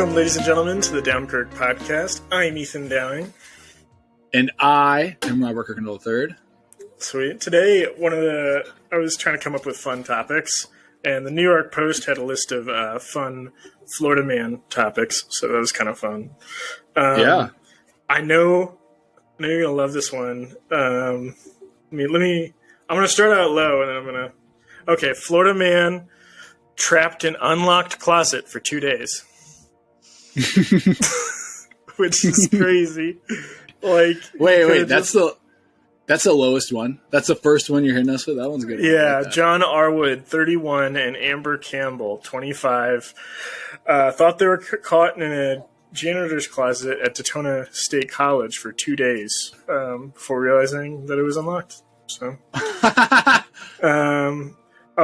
Welcome, ladies and gentlemen, to the Downkirk podcast. I'm Ethan Downing. And I am Robert Kirkendall III. Sweet. Today, I was trying to come up with fun topics, and the New York Post had a list of fun Florida man topics, so that was kind of fun. Yeah. I know you're going to love this one. I'm going to start out low, and then I'm going to... Okay, Florida man trapped in unlocked closet for 2 days. Which is crazy. Like, wait, that's the lowest one. That's the first one you're hitting us with. That one's good. Yeah, like John Arwood, 31, and Amber Campbell, 25, thought they were caught in a janitor's closet at Daytona State College for 2 days before realizing that it was unlocked. So,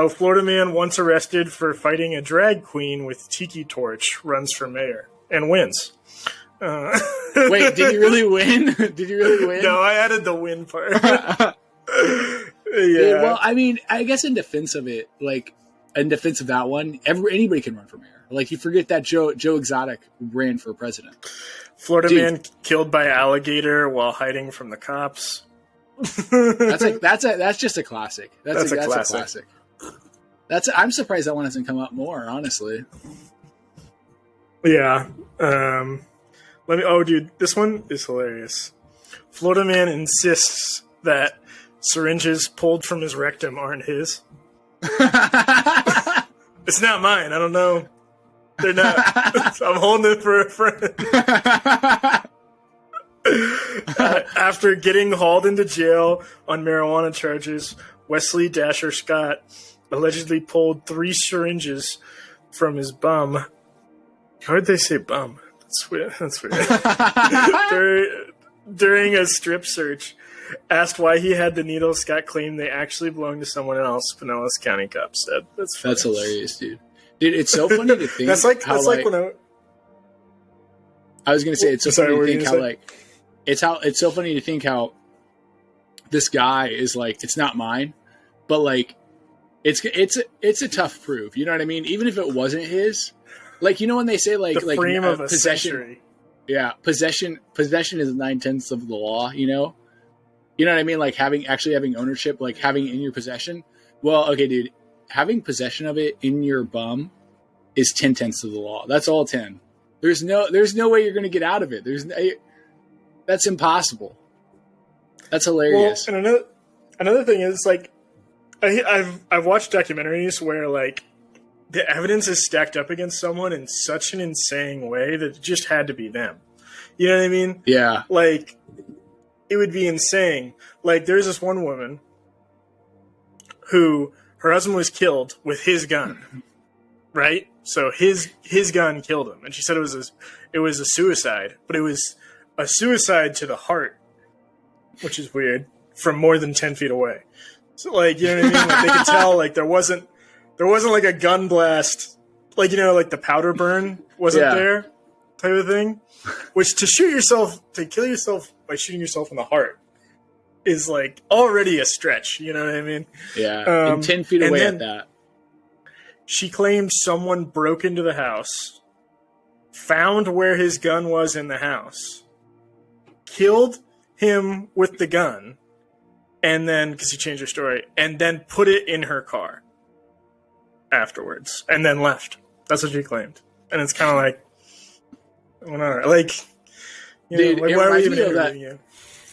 Florida man once arrested for fighting a drag queen with tiki torch runs for mayor and wins. Wait, did you really win? No, I added the win part. Yeah. Well, I mean, I guess in defense of that one, anybody can run for mayor. Like, you forget that Joe Exotic ran for president. Florida man killed by alligator while hiding from the cops. That's just a classic. That's a classic. I'm surprised that one hasn't come up more, honestly. Yeah. Dude, this one is hilarious. Florida man insists that syringes pulled from his rectum aren't his. It's not mine. I don't know. They're not. I'm holding it for a friend. After getting hauled into jail on marijuana charges, Wesley Dasher Scott allegedly pulled 3 syringes from his bum. How did they say bum? That's weird. During a strip search, asked why he had the needles, Scott claimed they actually belonged to someone else. Pinellas County cop said. That's hilarious, dude. Dude, it's so funny to think. I was gonna say it's so funny to think how it's so funny to think how this guy is like, it's not mine, but like it's a tough proof. You know what I mean? Even if it wasn't his. Like, you know when they say frame of possession, century. Yeah, possession is 9/10 of the law. You know what I mean? Like having ownership, like having it in your possession. Well, okay, dude, having possession of it in your bum is 10/10 of the law. That's all 10. There's no way you're going to get out of it. That's impossible. That's hilarious. Well, and another thing is, like, I've watched documentaries where, like, the evidence is stacked up against someone in such an insane way that it just had to be them. You know what I mean? Yeah. Like, it would be insane. Like, there's this one woman who her husband was killed with his gun, right? So his gun killed him, and she said it was a suicide, but it was a suicide to the heart, which is weird, from more than 10 feet away. So, like, you know what I mean? Like, they could tell, like, there wasn't like a gun blast, like, you know, like the powder burn wasn't there type of thing. Which to kill yourself by shooting yourself in the heart is like already a stretch. You know what I mean? Yeah, and 10 feet away at that. She claimed someone broke into the house, found where his gun was in the house, killed him with the gun, and then, because he changed her story, and then put it in her car afterwards, and then left. That's what she claimed. And it's kind of like, whatever. Like, dude, like, why are we even interviewing you?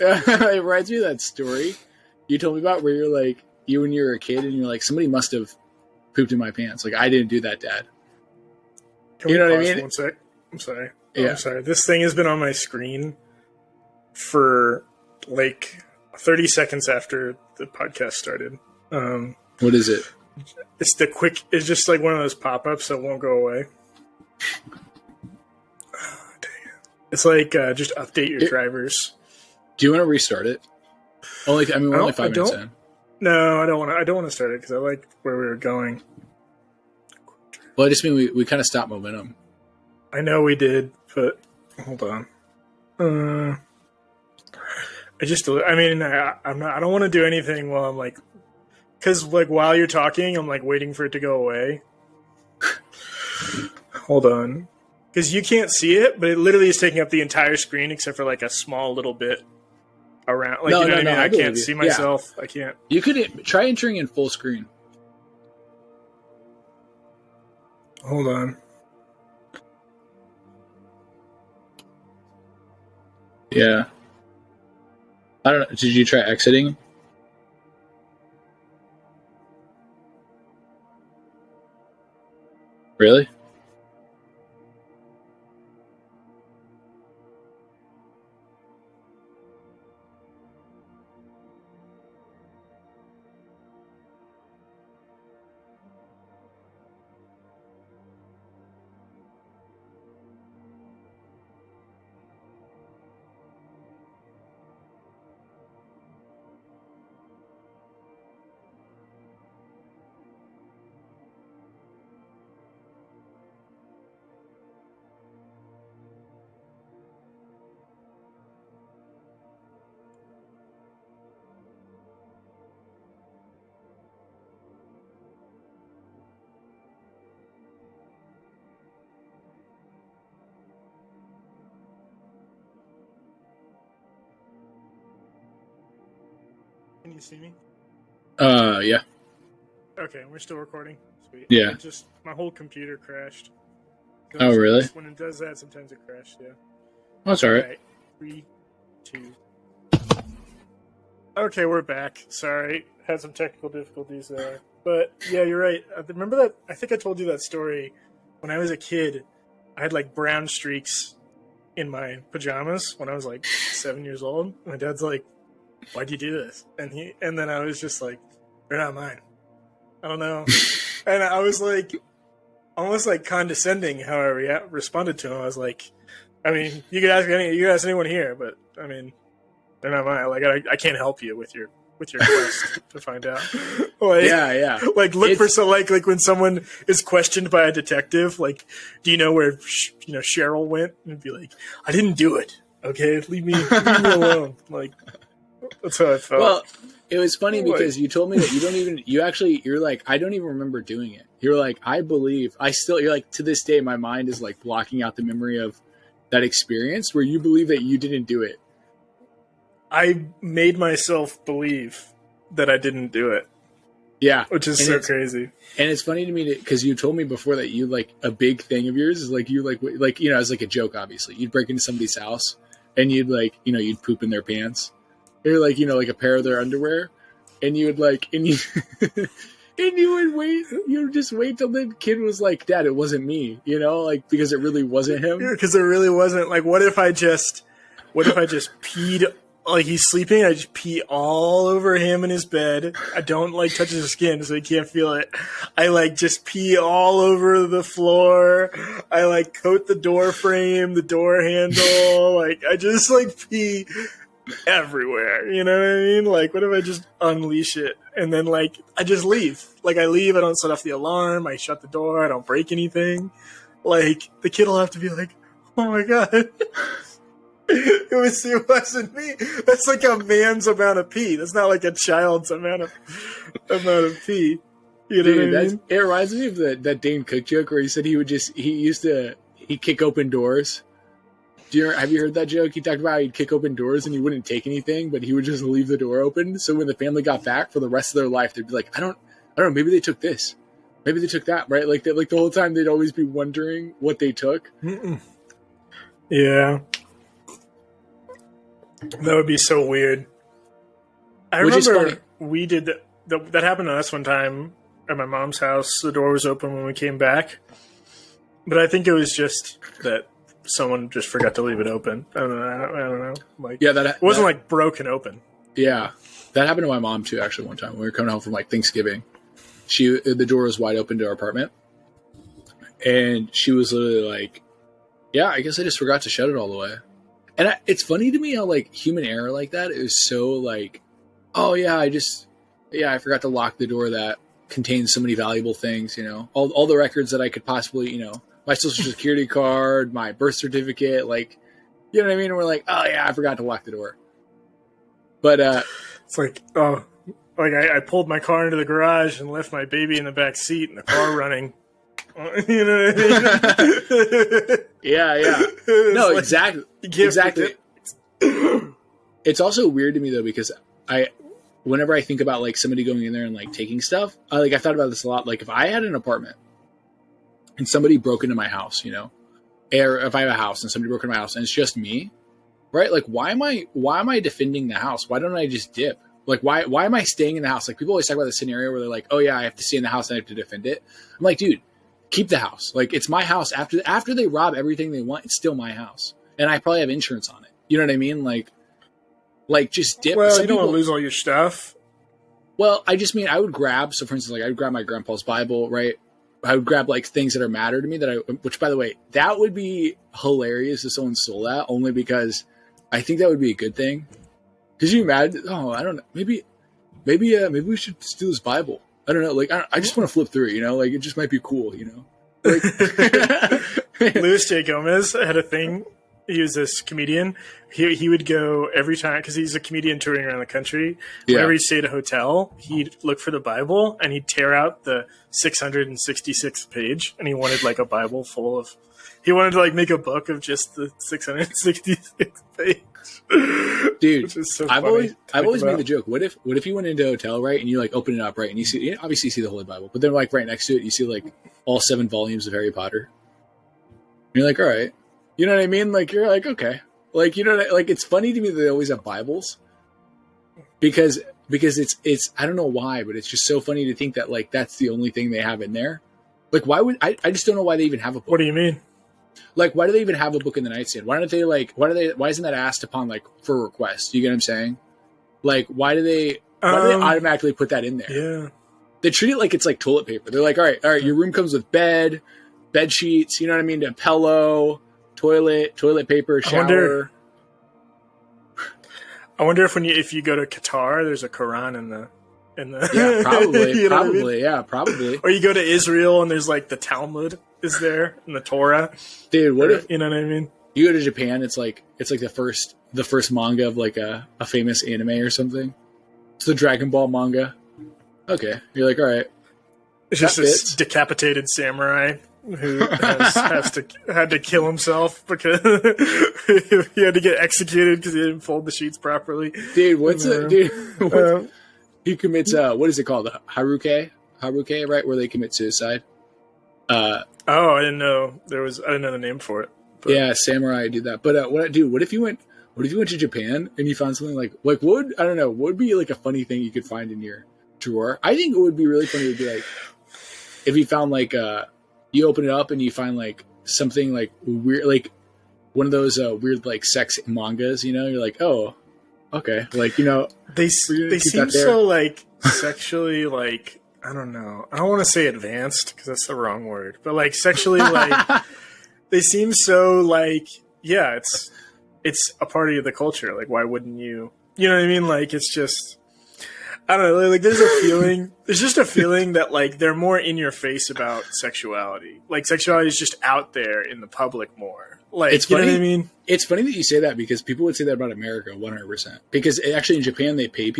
It reminds me of that story you told me about where you're like, you when you were a kid and you're like, somebody must have pooped in my pants. Like, I didn't do that, Dad. You know what I mean? One sec. I'm sorry. Yeah. I'm sorry. This thing has been on my screen for like 30 seconds after the podcast started. What is it? It's just like one of those pop-ups that won't go away. Oh, dang it. It's like, just update your drivers. Do you want to restart it? We're only 5 minutes in. No, I don't want to start it because I like where we were going. Well, I just mean we kind of stopped momentum. I know we did, but hold on. I don't want to do anything while I'm like, because like while you're talking, I'm like waiting for it to go away. Hold on. because you can't see it, but it literally is taking up the entire screen except for like a small little bit around. Like, No, you know no, what I no, mean? I I believe can't you. see myself. I can't. You could try entering in full screen. Hold on. Yeah. I don't know. Did you try exiting? Really? Can you see me? Yeah. Okay, we're still recording. Sweet. Yeah. My whole computer crashed. Oh, really? When it does that, sometimes it crashed, yeah. That's all right. All right. 3, 2. Okay, we're back. Sorry. Had some technical difficulties there. But, yeah, you're right. Remember that? I think I told you that story. When I was a kid, I had, like, brown streaks in my pajamas when I was, like, 7 years old. My dad's like, why'd you do this? And then I was just like, they're not mine. I don't know. And I was like, almost like condescending how I responded to him. I was like, I mean, you could ask anyone here, but I mean, they're not mine. Like, I can't help you with your quest to find out. Like, Yeah. Like, look for like when someone is questioned by a detective, like, do you know where Cheryl went? And be like, I didn't do it. Okay, leave me alone. Like, that's how I felt. Well, it was funny because you told me that you're like, I don't even remember doing it. You're like, you're like, to this day, my mind is like blocking out the memory of that experience where you believe that you didn't do it. I made myself believe that I didn't do it. Yeah. Which is so crazy. And it's funny to me because you told me before that you like a big thing of yours is like you like, you know, as like a joke, obviously. You'd break into somebody's house and you'd like, you know, you'd poop in their pants. Or like, you know, like a pair of their underwear. And you would like, and you would wait, you would just wait till the kid was like, Dad, it wasn't me, you know, like, because it really wasn't him. Because it really wasn't. Like, what if I just peed, like he's sleeping, I just pee all over him in his bed. I don't like touch his skin so he can't feel it. I like just pee all over the floor. I like coat the door frame, the door handle. Like, I just like pee everywhere, you know what I mean? Like, what if I just unleash it and then like I just leave? Like, I leave, I don't set off the alarm, I shut the door, I don't break anything. Like, the kid will have to be like, oh my god, it wasn't me. That's like a man's amount of pee. That's not like a child's amount of pee. You know what I mean? It reminds me of that Dane Cook joke where he said he'd kick open doors. Have you heard that joke? He talked about how he'd kick open doors and he wouldn't take anything, but he would just leave the door open. So when the family got back for the rest of their life, they'd be like, I don't know, maybe they took this. Maybe they took that, right? Like the whole time they'd always be wondering what they took. Mm-mm. Yeah. That would be so weird. I remember we did that happened to us one time at my mom's house. The door was open when we came back. But I think it was just that someone just forgot to leave it open. I don't know. Like, yeah, it wasn't like broken open. Yeah, that happened to my mom too. Actually, one time when we were coming home from like Thanksgiving, the door was wide open to our apartment, and she was literally like, "Yeah, I guess I just forgot to shut it all the way." And it's funny to me how like human error like that is so like, oh yeah, I forgot to lock the door that contains so many valuable things. You know, all the records that I could possibly, you know, my social security card, my birth certificate, like, you know what I mean? And we're like, oh yeah, I forgot to lock the door. But it's like, oh, like I pulled my car into the garage and left my baby in the back seat and the car running. You know what I mean? Yeah. No, like, exactly. It's also weird to me though, because whenever I think about like somebody going in there and like taking stuff, I've thought about this a lot. Like if I had an apartment and somebody broke into my house, or if I have a house and somebody broke into my house and it's just me, right? Like why am I defending the house? Why don't I just dip? Like why am I staying in the house? Like people always talk about the scenario where they're like, oh yeah, I have to stay in the house and I have to defend it. I'm like, dude, keep the house. Like it's my house. After they rob everything they want, it's still my house, and I probably have insurance on it. You know what I mean? Like just dip. Well, you don't want to lose all your stuff. Well, I just mean I would grab. So for instance, like I would grab my grandpa's Bible, right? I would grab like things that matter to me which by the way, that would be hilarious if someone stole that, only because I think that would be a good thing. Because you imagine? Oh, I don't know. Maybe we should steal his Bible. I don't know. Like I just want to flip through it. Like it just might be cool. Like, Luis J. Gomez had a thing. He was this comedian. He would go every time, because he's a comedian touring around the country. Whenever he stayed at a hotel, he'd look for the Bible and he'd tear out the 666th page, and he wanted like a Bible full of. He wanted to like make a book of just the 666th page. Dude, so I've always made the joke. What if you went into a hotel, right, and you like open it up, right, and you obviously see the Holy Bible, but then like right next to it, you see like all 7 volumes of Harry Potter. And you're like, all right. You know what I mean? Like, you're like, okay. Like, like, it's funny to me that they always have Bibles. Because it's I don't know why, but it's just so funny to think that, like, that's the only thing they have in there. Like, why would, I just don't know why they even have a book. What do you mean? Like, why do they even have a book in the nightstand? Why isn't that asked upon, like, for a request? You get what I'm saying? Like, why do they automatically put that in there? Yeah. They treat it like it's like toilet paper. They're like, all right, your room comes with bed sheets, you know what I mean? A pillow, toilet paper, shower. I wonder if you go to Qatar, there's a Quran in the yeah, probably probably I mean? Yeah, probably. Or you go to Israel and there's like the Talmud is there and the Torah. Dude, what if you know what I mean? You go to Japan, it's like the first manga of like a famous anime or something. It's the Dragon Ball manga. Okay, you're like, all right. It's just this decapitated samurai who had to kill himself because he had to get executed because he didn't fold the sheets properly. Dude, he commits what is it called? The Haruke, right? Where they commit suicide. I didn't know I didn't know the name for it. But. Yeah, samurai do that. But what if you went to Japan and you found something like what would be like a funny thing you could find in your drawer? I think it would be really funny to be like if you found like you open it up and you find like something like weird, like one of those weird like sex mangas, you're like, oh, okay. Like, they seem so like sexually, like, I don't know. I don't want to say advanced because that's the wrong word, but like sexually, like they seem so like, yeah, it's a part of the culture. Like, why wouldn't you? You know what I mean? Like, it's just, I don't know. Like, there's just a feeling that like they're more in your face about sexuality. Like, sexuality is just out there in the public more. Like, it's you funny, know what I mean? It's funny that you say that because people would say that about America 100%. Because actually in Japan, they pay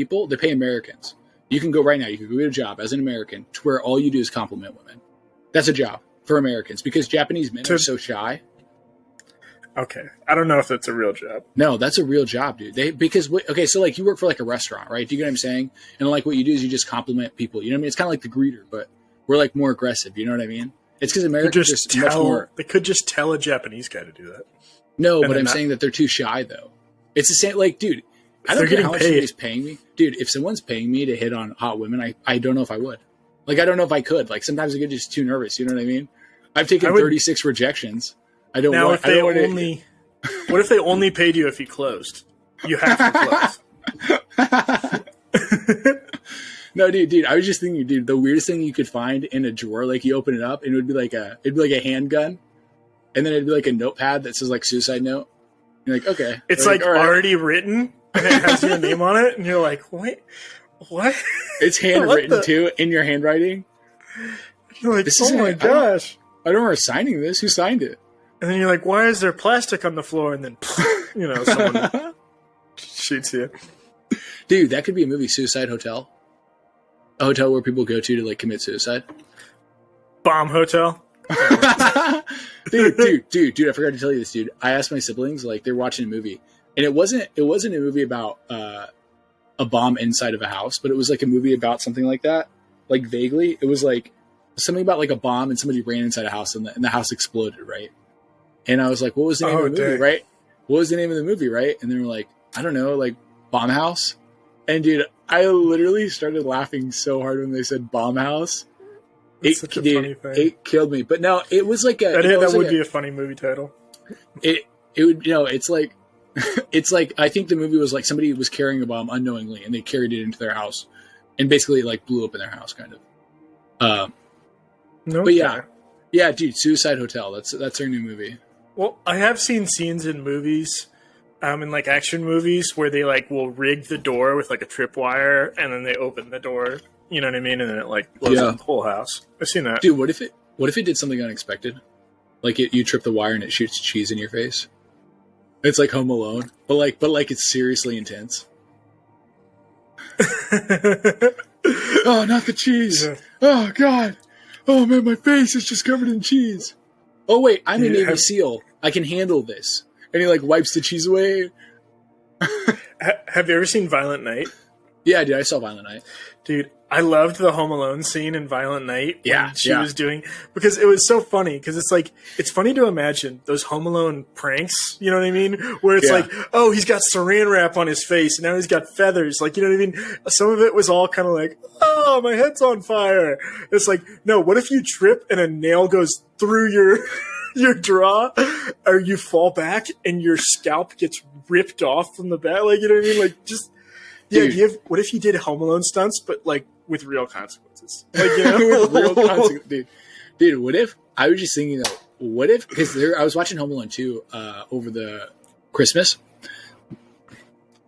Americans. You can go right now. You can go get a job as an American to where all you do is compliment women. That's a job for Americans because Japanese men are so shy. Okay. I don't know if that's a real job. No, that's a real job, dude. So like you work for like a restaurant, right? Do you get what I'm saying? And like what you do is you just compliment people. You know what I mean? It's kind of like the greeter, but we're like more aggressive. You know what I mean? It's because Americans are much more. They could just tell a Japanese guy to do that. No, but I'm saying that they're too shy, though. It's the same. Like, dude, I don't care how much somebody's paying me. Dude, if someone's paying me to hit on hot women, I don't know if I would. Like, I don't know if I could. Like, sometimes I get just too nervous. You know what I mean? I've taken 36 rejections. I don't want. What if they only paid you if you closed? You have to close. No, dude, I was just thinking, dude, the weirdest thing you could find in a drawer, like you open it up and it'd be like a handgun, and then it'd be like a notepad that says like suicide note. You're like, okay, it's like already written and it has your name on it, and you're like, wait, what? It's handwritten too in your handwriting. You're like, oh my gosh, I don't remember signing this. Who signed it? And then you're like, why is there plastic on the floor? And then, someone shoots you. Dude, that could be a movie, Suicide Hotel. A hotel where people go to like commit suicide. Bomb hotel. dude, I forgot to tell you this, dude. I asked my siblings, like, they're watching a movie, and it wasn't a movie about a bomb inside of a house, but it was like a movie about something like that. Like, vaguely, it was like something about like a bomb and somebody ran inside a house and the house exploded, right? And I was like, what was the name of the movie, right? What was the name of the movie, right? And they were like, I don't know, like Bomb House. And dude, I literally started laughing so hard when they said Bomb House. It's such a funny thing. It killed me. But no, it was like that would be a funny movie title. It would, it's like, it's like, I think the movie was like somebody was carrying a bomb unknowingly and they carried it into their house and basically like blew up in their house, kind of. But yeah, dude, Suicide Hotel. That's their new movie. Well, I have seen scenes in movies, in like action movies, where they like will rig the door with like a tripwire, and then they open the door. You know what I mean? And then it like blows up the whole house. I've seen that. Dude, what if it did something unexpected? Like you trip the wire and it shoots cheese in your face. It's like Home Alone, but like it's seriously intense. Oh, not the cheese! Yeah. Oh God! Oh man, my face is just covered in cheese. Oh wait, I'm a Navy SEAL. I can handle this. And he like wipes the cheese away. Have you ever seen Violent Night? Yeah, dude, I saw Violent Night. Dude, I loved the Home Alone scene in Violent Night. Yeah, she was doing, because it was so funny. Because it's like, it's funny to imagine those Home Alone pranks. You know what I mean? Where it's like, oh, he's got Saran wrap on his face, and now he's got feathers. Like, you know what I mean? Some of it was all kind of like, oh, my head's on fire. It's like, no, what if you trip and a nail goes through your jaw, or you fall back and your scalp gets ripped off from the back? Like, you know what I mean? Like, just. Yeah, what if you did Home Alone stunts, but like with real consequences? Like, you know, with real consequences, dude. What if I was just thinking though? What if, because I was watching Home Alone 2 over the Christmas.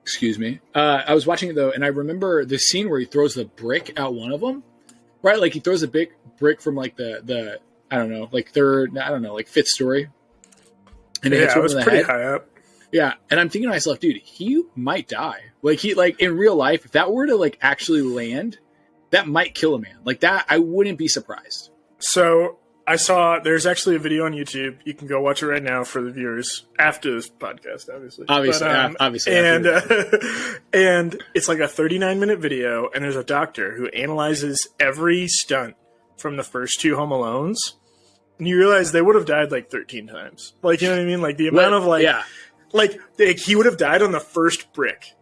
Excuse me. I was watching it though, and I remember the scene where he throws the brick at one of them, right? Like he throws a big brick from like the I don't know, like like fifth story, and it hits him in the pretty head. High up. Yeah, and I'm thinking to myself, dude, he might die. Like in real life, if that were to like actually land, that might kill a man. Like that, I wouldn't be surprised. So I saw there's actually a video on YouTube. You can go watch it right now for the viewers after this podcast, obviously. Obviously. And it's like a 39-minute video, and there's a doctor who analyzes every stunt from the first two Home Alones, and you realize they would have died like 13 times. Like, you know what I mean? Like the amount of like he would have died on the first brick.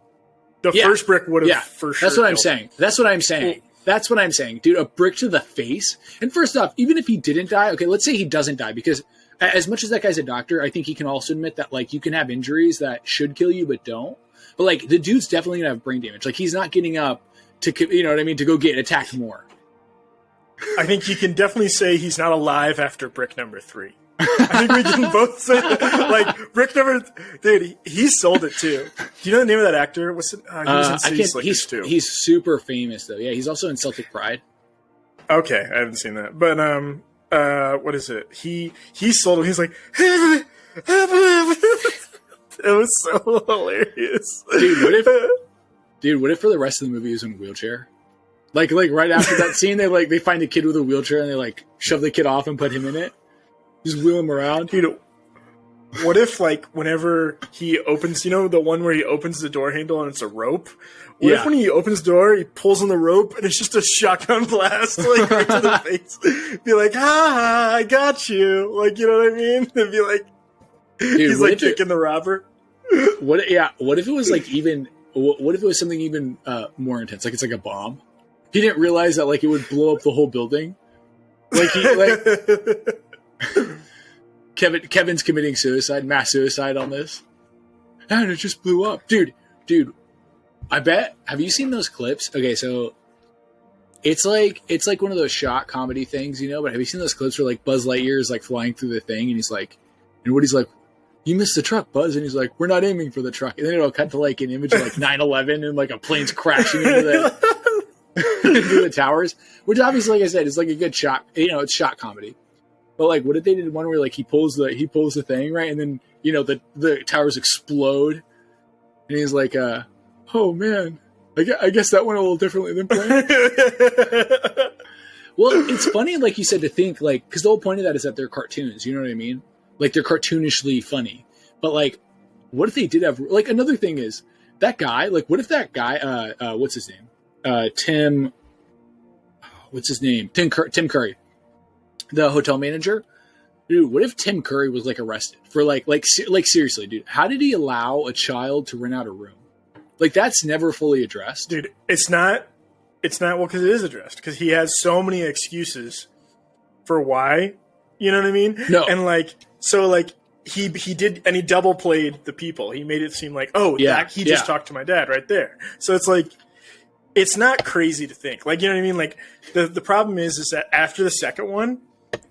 The first brick would have for sure. That's what I'm saying. That's what I'm saying. That's what I'm saying, dude. A brick to the face. And first off, even if he didn't die, okay, let's say he doesn't die, because as much as that guy's a doctor, I think he can also admit that like you can have injuries that should kill you but don't. But like the dude's definitely gonna have brain damage. Like he's not getting up to, you know what I mean, to go get attacked more. I think you can definitely say he's not alive after brick number 3. I think we can both say, like, brick number... Dude, he sold it, too. Do you know the name of that actor? What's it? He was in City Slickers, too. He's super famous, though. Yeah, he's also in Celtic Pride. Okay, I haven't seen that. But, what is it? He sold it. He's like... It was so hilarious. Dude, what if for the rest of the movie he was in a wheelchair? Like right after that scene, they find a kid with a wheelchair and they like shove the kid off and put him in it. Just wheel him around. Dude, what if like whenever he opens, you know, the one where he opens the door handle and it's a rope? What if when he opens the door, he pulls on the rope and it's just a shotgun blast, like right to the face? Be like, I got you. Like, you know what I mean? And be like, dude, he's like kicking the robber. What if it was like even, what if it was something even more intense? Like it's like a bomb. He didn't realize that like it would blow up the whole building. Like Kevin's committing suicide, mass suicide on this. And it just blew up. Dude, I bet, have you seen those clips? Okay, so it's like one of those shot comedy things, you know, but have you seen those clips where like Buzz Lightyear is like flying through the thing and he's like, and Woody's like, you missed the truck, Buzz. And he's like, we're not aiming for the truck. And then it'll cut to like an image of like 9/11 and like a plane's crashing into the towers, which obviously, like I said, is like a good shot, you know, it's shot comedy. But like, what if they did one where like he pulls the thing, right, and then, you know, the towers explode, and he's like, oh man, I guess that went a little differently than planned. Well, it's funny, like you said, to think like, because the whole point of that is that they're cartoons. You know what I mean? Like they're cartoonishly funny. But like, what if they did have like another thing is that guy? Like, what if that guy? What's his name? Tim. What's his name? Tim Curry, the hotel manager. Dude, what if Tim Curry was like arrested for like seriously, dude? How did he allow a child to rent out a room? Like that's never fully addressed, dude. It's not well because it is addressed because he has so many excuses for why. You know what I mean? No, and like so like he did and he double played the people. He made it seem like he just talked to my dad right there. So it's like it's not crazy to think like you know what I mean. Like the problem is that after the second one.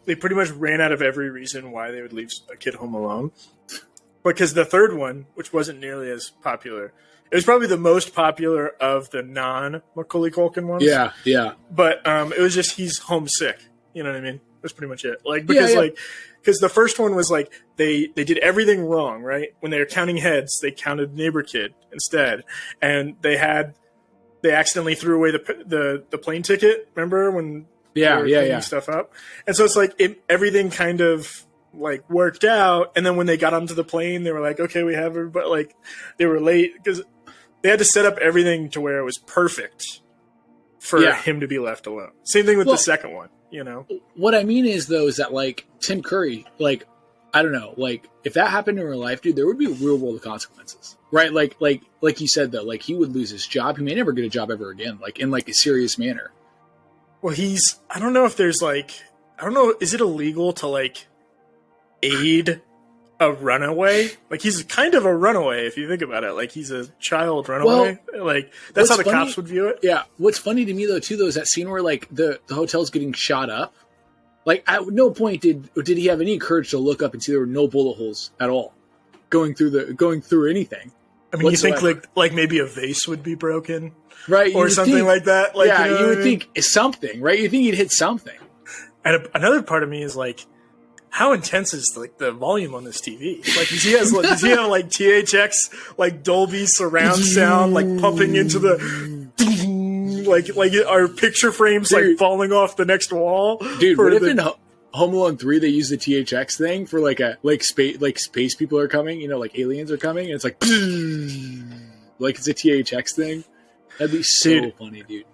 They pretty much ran out of every reason why they would leave a kid home alone. Because the third one, which wasn't nearly as popular, it was probably the most popular of the non-Macaulay Culkin ones. Yeah, yeah. But it was just he's homesick. You know what I mean? That's pretty much it. Like because the first one was like they did everything wrong, right? When they were counting heads, they counted neighbor kid instead, and they accidentally threw away the plane ticket. Remember when? Yeah. Stuff up, and so it's like everything kind of like worked out. And then when they got onto the plane, they were like, "Okay, we have everybody." Like they were late because they had to set up everything to where it was perfect for him to be left alone. Same thing with the second one. You know, what I mean is though is that like Tim Curry, like I don't know, like if that happened in real life, dude, there would be real world consequences, right? Like you said though, like he would lose his job. He may never get a job ever again, like in like a serious manner. Well, I don't know if there's like, I don't know, is it illegal to like aid a runaway? Like he's kind of a runaway if you think about it. Like he's a child runaway. Well, like that's how the cops would view it. Yeah. What's funny to me though too, though, is that scene where like the hotel's getting shot up. Like at no point did he have any courage to look up and see there were no bullet holes at all going through anything. I mean, whatsoever. You think like maybe a vase would be broken, right? Or something like that. Like, yeah, you would think something, right? You think he'd hit something. And another part of me is like, how intense is like the volume on this TV? Like, does he have like THX like Dolby surround sound like pumping into the like our picture frames like falling off the next wall? Dude, what if in Home Alone 3 they use the THX thing for like space people are coming, you know, like aliens are coming, and it's like it's a THX thing. That'd be so funny, dude.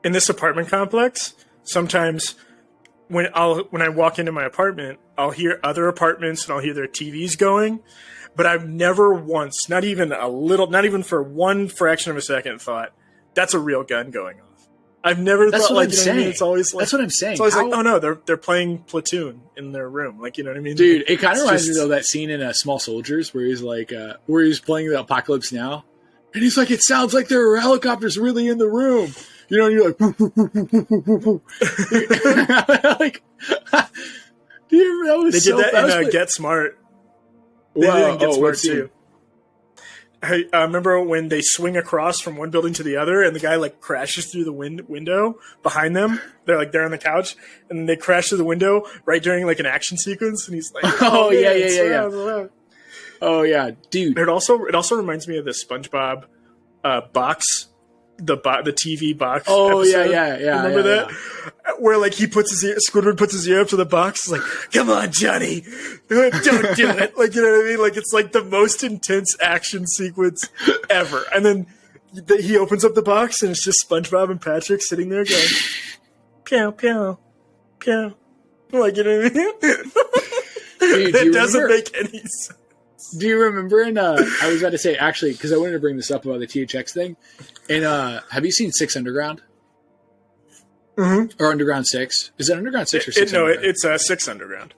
In this apartment complex, sometimes when I walk into my apartment, I'll hear other apartments and I'll hear their TVs going, but I've never once, not even for one fraction of a second, thought that's a real gun going off. I've never thought like, you know what I mean? It's always like, that's what I'm saying. It's always like, oh no, they're playing Platoon in their room, like, you know what I mean? Dude, it kind of reminds me though that scene in Small Soldiers where he's like, where he's playing the Apocalypse Now, and he's like, it sounds like there are helicopters really in the room, you know? And you're like, like, dude, that was they did that in Get Smart. They did in Get Smart too. I remember when they swing across from one building to the other, and the guy like crashes through the window behind them. They're on the couch, and then they crash through the window right during like an action sequence, and he's like, "Oh yeah. Oh yeah, dude." It also reminds me of the SpongeBob box, the TV box. Oh episode. yeah. Remember that? Where like Squidward puts his ear up to the box, he's like, "Come on, Johnny, don't do it." Like, you know what I mean? Like it's like the most intense action sequence ever. And then he opens up the box, and it's just SpongeBob and Patrick sitting there going, "Pew pew pew." Like, you know what I mean? Dude, it doesn't make any sense. Do you remember I was about to say, actually, because I wanted to bring this up about the THX thing. And have you seen 6 Underground? Mm-hmm. Or Underground 6? Is it Underground 6 or 6 Underground? No, it's 6 Underground.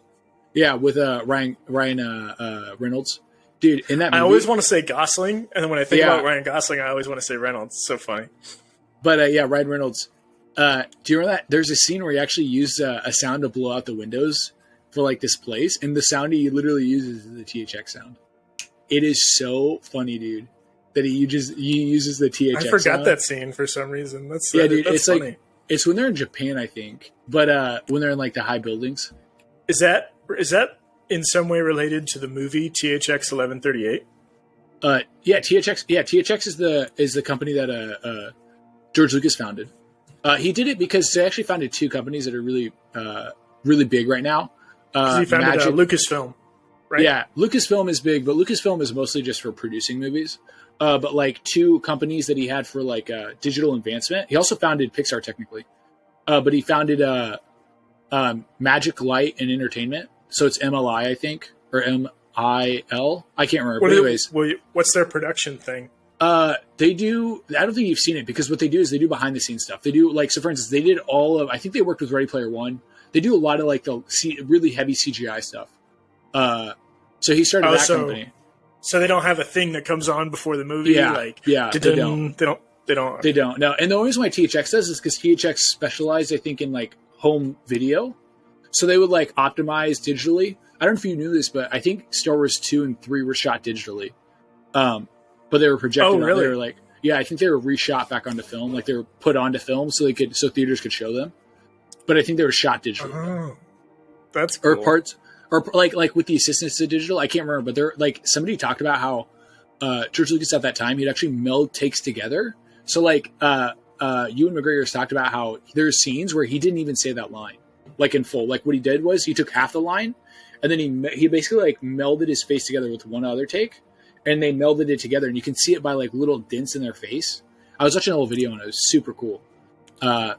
Yeah, with Ryan Reynolds. Dude, in that movie, I always want to say Gosling, and then when I think about Ryan Gosling, I always want to say Reynolds. It's so funny. But Ryan Reynolds. Do you remember that? There's a scene where he actually used a sound to blow out the windows for like this place, and the sound he literally uses is the THX sound. It is so funny, dude, that he uses the THX sound. I forgot that scene for some reason. Dude, it's funny. Like it's when they're in Japan, I think, but when they're in like the high buildings. Is that in some way related to the movie THX 1138? THX. Yeah, THX is the company that George Lucas founded. He did it because they actually founded two companies that are really, really big right now. He founded Lucasfilm, right? Yeah, Lucasfilm is big, but Lucasfilm is mostly just for producing movies. But like two companies that he had for like digital advancement. He also founded Pixar technically, but he founded Magic Light and Entertainment. So it's MLI, I think, or MIL. I can't remember. But anyways, what's their production thing? They do. I don't think you've seen it because what they do is they do behind the scenes stuff. They do like, so for instance, they did all of. I think they worked with Ready Player One. They do a lot of like the really heavy CGI stuff. So he started that company. So they don't have a thing that comes on before the movie. Yeah, they don't. They don't. No, and the only reason why THX does is because THX specialized, I think, in like home video. So they would like optimize digitally. I don't know if you knew this, but I think Star Wars 2 and 3 were shot digitally. But they were projected. Oh, really? They were like, yeah, I think they were reshot back onto film. Like they were put onto film so theaters could show them. But I think they were shot digitally. Oh, that's cool. Or parts, or like with the assistance to digital. I can't remember, but they're like somebody talked about how George Lucas at that time he'd actually meld takes together. So like Ewan McGregor's talked about how there's scenes where he didn't even say that line like in full. Like what he did was he took half the line and then he basically like melded his face together with one other take. And they melded it together, and you can see it by like little dents in their face. I was watching a little video, and it was super cool.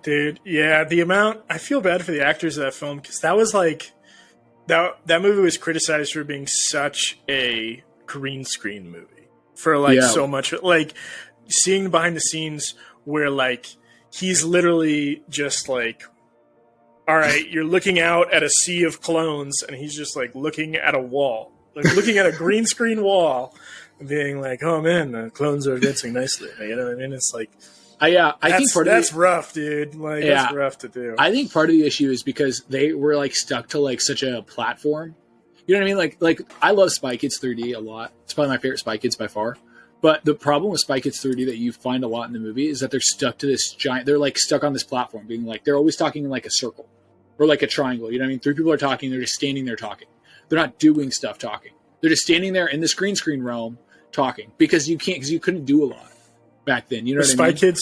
Dude, yeah, the amount I feel bad for the actors of that film because that was like that movie was criticized for being such a green screen movie for like so much. Like seeing behind the scenes where like he's literally just like, all right, you're looking out at a sea of clones, and he's just like looking at a wall. Like looking at a green screen wall and being like, oh man, the clones are advancing nicely. You know what I mean? It's like, I think that's rough, dude. Like, that's rough to do. I think part of the issue is because they were like stuck to like such a platform. You know what I mean? Like I love Spy Kids 3D a lot. It's probably my favorite Spy Kids by far. But the problem with Spy Kids 3D that you find a lot in the movie is that they're stuck to this giant, they're like stuck on this platform being like, they're always talking in like a circle or like a triangle. You know what I mean? Three people are talking. They're just standing there talking. They're not doing stuff talking. They're just standing there in the green screen realm talking because you couldn't do a lot back then. You know what I mean?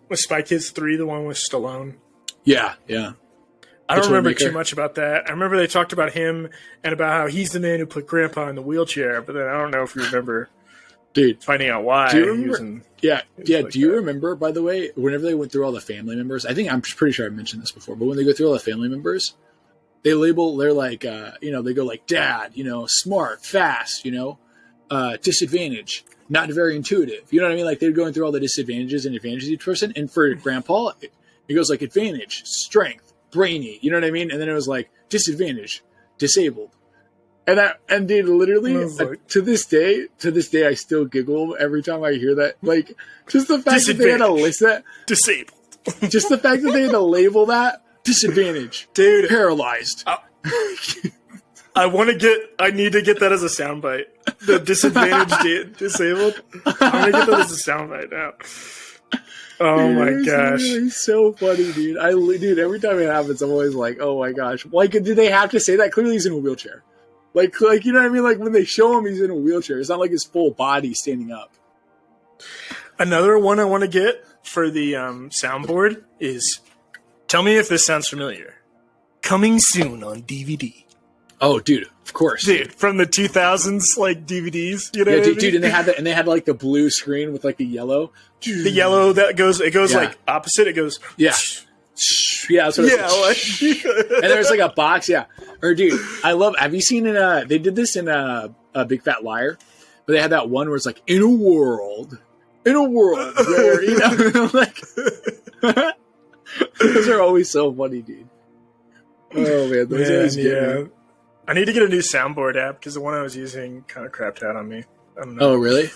Was Spy Kids 3 the one with Stallone? Yeah. I don't remember too much about that. I remember they talked about him and about how he's the man who put Grandpa in the wheelchair, but then I don't know if you remember finding out why. Do you remember? Do you remember, by the way, whenever they went through all the family members, I'm pretty sure I mentioned this before, but when they go through all the family members, they're like, they go like dad, smart, fast, disadvantage, not very intuitive. You know what I mean? Like they're going through all the disadvantages and advantages of each person. And for Grandpa, it goes like advantage, strength, brainy. You know what I mean? And then it was like disadvantage, disabled. And dude, literally to this day, I still giggle every time I hear that. Like just the fact that they had to list that disabled, just the fact that they had to label that. Disadvantage, dude. Paralyzed. I need to get that as a soundbite. The disadvantage disabled. I'm gonna get that as a soundbite now. Oh dude, my gosh, it's so funny, dude. Every time it happens, I'm always like, oh my gosh. Like, do they have to say that? Clearly, he's in a wheelchair. Like you know what I mean? Like when they show him, he's in a wheelchair. It's not like his full body standing up. Another one I want to get for the soundboard is. Tell me if this sounds familiar. Coming soon on DVD. Oh, dude, of course, dude, from the 2000s, like DVDs, you know? Yeah, dude, and they had like the blue screen with like the yellow. The yellow that goes like opposite. It goes, yeah, that's what it's like. And there's like a box, Or dude, I love. Have you seen it? They did this in a Big Fat Liar, but they had that one where it's like in a world where like. Those are always so funny, dude. Oh man, those are always good. I need to get a new soundboard app because the one I was using kind of crapped out on me. I don't know. Oh really?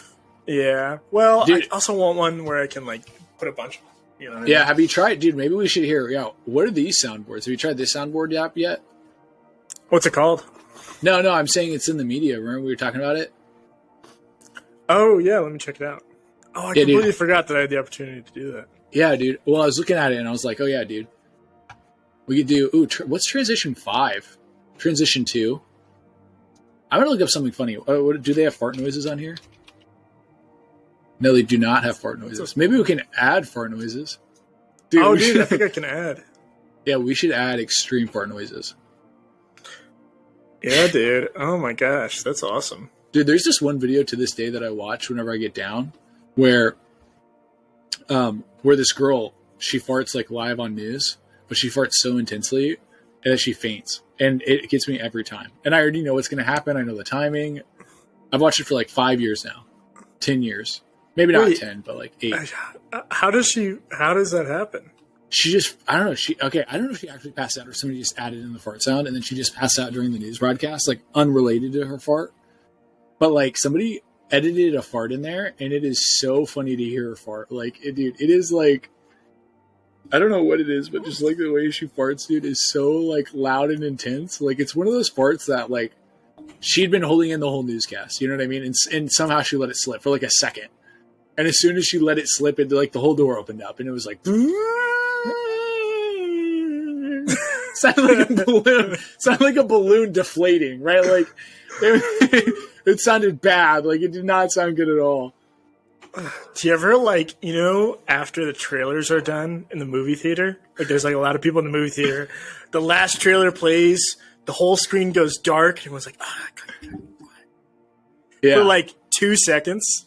Yeah. Well, dude, I also want one where I can like put a bunch. You know. What I mean? Have you tried, dude? Maybe we should hear. Yeah. What are these soundboards? Have you tried this soundboard app yet? What's it called? No. I'm saying it's in the media. Remember we were talking about it? Oh yeah, let me check it out. Oh, I completely forgot that I had the opportunity to do that. Yeah, dude. Well, I was looking at it and I was like, oh, yeah, dude. We could do... Ooh, what's Transition 5? Transition 2? I'm going to look up something funny. Do they have fart noises on here? No, they do not have fart noises. Maybe we can add fart noises. Dude, Oh, we dude, should, I think I can add. yeah, we should add extreme fart noises. Yeah, dude. Oh my gosh, that's awesome. Dude, there's this one video to this day that I watch whenever I get down, where this girl, she farts like live on news, but she farts so intensely that she faints, and it gets me every time. And I already know what's going to happen. I know the timing. I've watched it for like 5 years now, 10 years, maybe not 10, but like 8. How does that happen? She just, I don't know. I don't know if she actually passed out or somebody just added in the fart sound, and then she just passed out during the news broadcast, like unrelated to her fart. But like somebody edited a fart in there, and it is so funny to hear her fart. Like, dude, it is like, I don't know what it is, but just like the way she farts, dude, is so like loud and intense. Like, it's one of those farts that like she'd been holding in the whole newscast. You know what I mean? And somehow she let it slip for like a second. And as soon as she let it slip, it like the whole door opened up, and it was like sounded like a balloon deflating, right? Like it sounded bad. Like it did not sound good at all. Do you ever like, after the trailers are done in the movie theater, like there's like a lot of people in the movie theater, the last trailer plays, the whole screen goes dark, and was like, for like 2 seconds.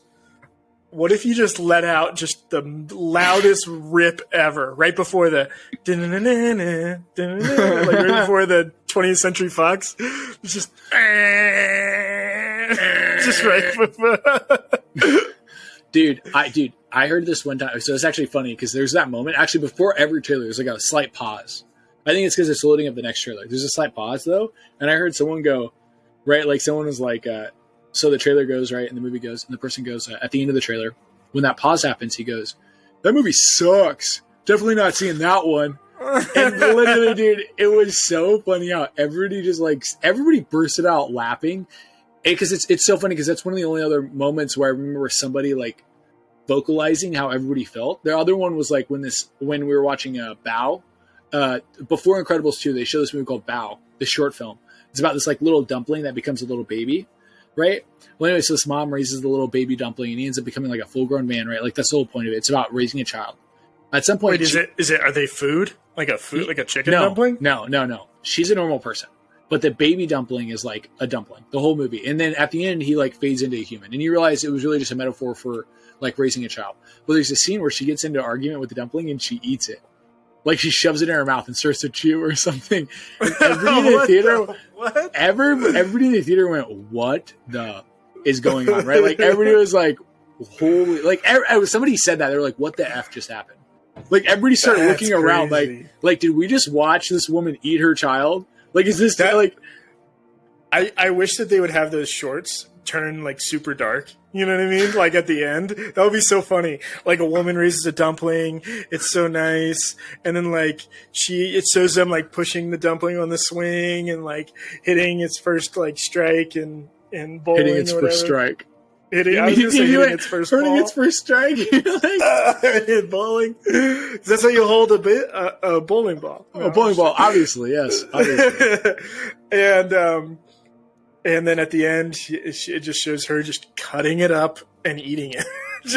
What if you just let out just the loudest rip ever right before the like right before the 20th Century Fox? It's just right before. Dude, I heard this one time. So it's actually funny because there's that moment. Actually, before every trailer, there's like a slight pause. I think it's because it's loading up the next trailer. There's a slight pause though, and I heard someone go, right, like someone was like, so the trailer goes, right, and the movie goes, and the person goes, at the end of the trailer, when that pause happens, he goes, that movie sucks. Definitely not seeing that one. And literally, dude, it was so funny how everybody bursted out laughing. Because it's so funny because that's one of the only other moments where I remember somebody like vocalizing how everybody felt. The other one was like when we were watching Bao. Before Incredibles 2, they show this movie called Bao, the short film. It's about this like little dumpling that becomes a little baby. Right? Well, anyway, so this mom raises the little baby dumpling, and he ends up becoming like a full-grown man, right? Like that's the whole point of it. It's about raising a child. At some point, Wait, are they food? Like a chicken dumpling? No. She's a normal person, but the baby dumpling is like a dumpling. The whole movie, and then at the end, he like fades into a human, and you realize it was really just a metaphor for like raising a child. Well, there's a scene where she gets into an argument with the dumpling, and she eats it. Like she shoves it in her mouth and starts to chew or something. And everybody in the theater, everybody in the theater went, "What the is going on?" Right? Like everybody was like, "Holy!" Like somebody said that they were like, "What the f just happened?" Like everybody started looking around, like, did we just watch this woman eat her child? Like, is this like? I wish that they would have those shorts turn like super dark. You know what I mean? Like at the end, that would be so funny. Like a woman raises a dumpling, it's so nice, and then like it shows them like pushing the dumpling on the swing and like hitting its first like strike and bowling. Hitting its first strike. Hitting its first ball. Its first strike. Bowling. That's how you hold a bowling ball. A bowling ball, obviously, yes. Obviously. And then at the end, it just shows her just cutting it up and eting it. And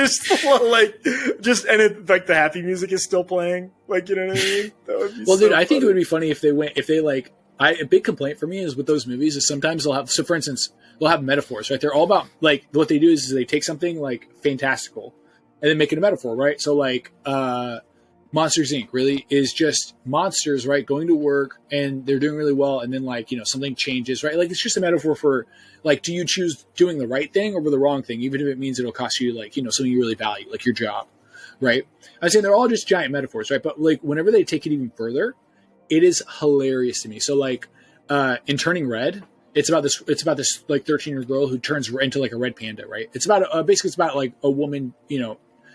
it, like the happy music is still playing. Like, you know what I mean? That would be dude, I think it would be funny if a big complaint for me is with those movies is sometimes so for instance, they'll have metaphors, right? They're all about, like, what they do is they take something like fantastical and then make it a metaphor, right? So like, Monsters Inc. really is just monsters, right? Going to work and they're doing really well. And then like, something changes, right? Like it's just a metaphor for like, do you choose doing the right thing over the wrong thing? Even if it means it'll cost you like, something you really value, like your job, right? I'd say they're all just giant metaphors, right? But like whenever they take it even further, it is hilarious to me. So like, in Turning Red, it's about this like 13-year-old girl who turns into like a red panda, right? It's about, basically it's about like a woman,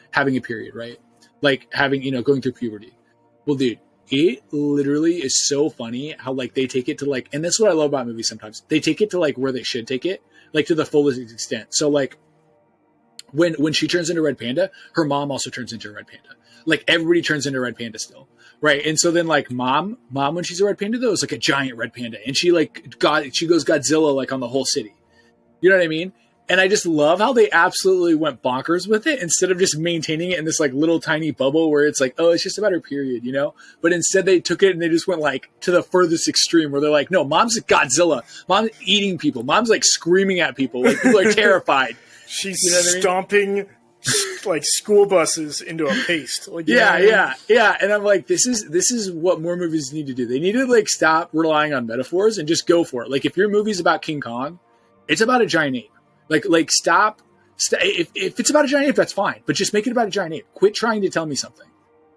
having a period, right? Like having, going through puberty. Well, dude, it literally is so funny how like they take it to like, and that's what I love about movies sometimes. They take it to like where they should take it, like to the fullest extent. So like when she turns into Red Panda, her mom also turns into a Red Panda. Like everybody turns into a Red Panda still. Right. And so then like mom, when she's a Red Panda though, is like a giant Red Panda. And she goes Godzilla like on the whole city. You know what I mean? And I just love how they absolutely went bonkers with it instead of just maintaining it in this like little tiny bubble where it's like, oh, it's just about her period, you know? But instead they took it and they just went like to the furthest extreme where they're like, no, mom's Godzilla. Mom's eating people. Mom's like screaming at people. Like people are terrified. She's stomping like school buses into a paste. Like, yeah. And I'm like, this is what more movies need to do. They need to like stop relying on metaphors and just go for it. Like if your movie's about King Kong, it's about a giant ape. Like stop. If it's about a giant ape, that's fine. But just make it about a giant ape. Quit trying to tell me something.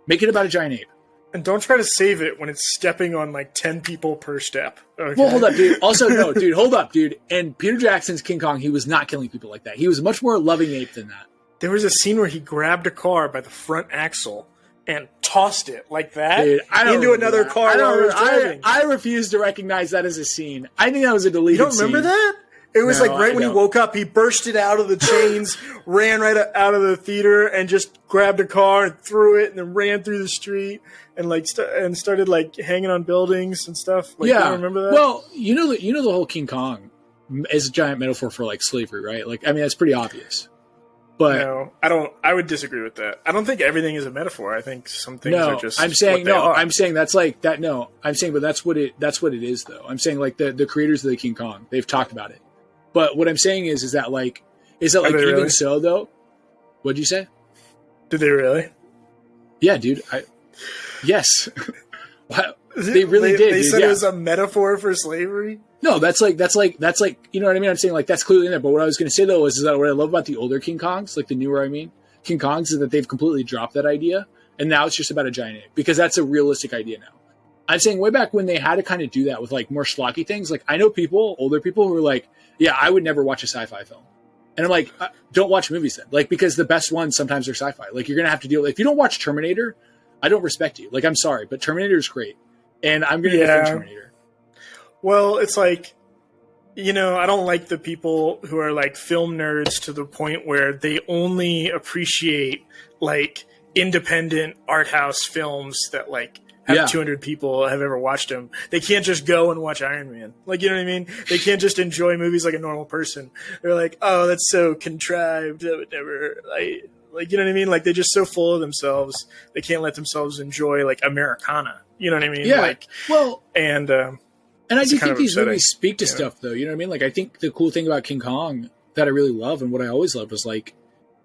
Make it about a giant ape. And don't try to save it when it's stepping on like 10 people per step. Okay? Well, hold up, dude. Also, no, dude, hold up, dude. And Peter Jackson's King Kong, he was not killing people like that. He was a much more loving ape than that. There was a scene where he grabbed a car by the front axle and tossed it like that into another car while he was driving. I refuse to recognize that as a scene. I think that was a deleted scene. You don't remember that? It was when he woke up, he bursted out of the chains, ran right out of the theater, and just grabbed a car and threw it, and then ran through the street and like started like hanging on buildings and stuff. Like, yeah, you remember that? Well, you know the whole King Kong is a giant metaphor for like slavery, right? Like, I mean, that's pretty obvious. But no, I don't. I would disagree with that. I don't think everything is a metaphor. I think some things are just. I'm saying what they are. I'm saying that's like that. No, I'm saying, but that's what it is, though. I'm saying like the creators of the King Kong, they've talked about it. But what I'm saying is that like even really? so though? What'd you say? Did they really? Yeah, dude. Yes. Wow. They really did. They dude. said it was a metaphor for slavery. No, that's like you know what I mean. I'm saying like that's clearly in there. But what I was going to say though is that what I love about the older King Kongs, like the newer, King Kongs, is that they've completely dropped that idea, and now it's just about a giant ape because that's a realistic idea now. I'm saying way back when they had to kind of do that with like more schlocky things. Like I know older people who are like, yeah, I would never watch a sci-fi film. And I'm like, don't watch movies then. Like, because the best ones sometimes are sci-fi. Like you're going to have to deal with, if you don't watch Terminator, I don't respect you. Like, I'm sorry, but Terminator is great. And I'm going to defend Terminator. Well, it's like, I don't like the people who are like film nerds to the point where they only appreciate like independent art house films that like, 200 people have ever watched them. They can't just go and watch Iron Man. Like, you know what I mean? They can't just enjoy movies like a normal person. They're like, oh, that's so contrived. I would never, like, you know what I mean? Like, they're just so full of themselves. They can't let themselves enjoy, like, Americana. You know what I mean? Yeah. Like, well, and I do think these movies speak to stuff, though. You know what I mean? Like, I think the cool thing about King Kong that I really love and what I always loved was, like,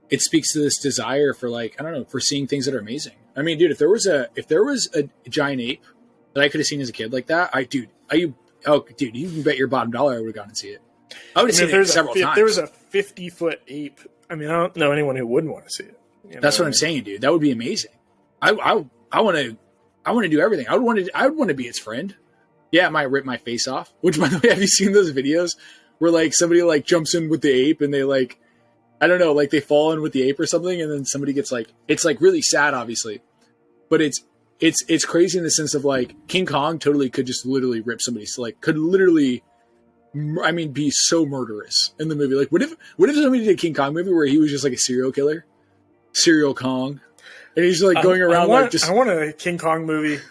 it speaks to this desire for, like, I don't know, for seeing things that are amazing. I mean, dude, if there was a giant ape that I could have seen as a kid like that, you can bet your bottom dollar I would have gone and see it. I would have seen it several times. If there was a 50-foot ape, I mean, I don't know anyone who wouldn't want to see it. That's what I'm saying, dude. That would be amazing. I want to do everything. I would want to be its friend. Yeah, it might rip my face off. Which, by the way, have you seen those videos where like somebody like jumps in with the ape and they like, I don't know, like they fall in with the ape or something, and then somebody gets like, it's like really sad, obviously, but it's crazy in the sense of like King Kong totally could just literally rip somebody, so like could literally, I mean, be so murderous in the movie. Like, what if somebody did a King Kong movie where he was just like a serial killer, Serial Kong, and he's like going around I want a King Kong movie.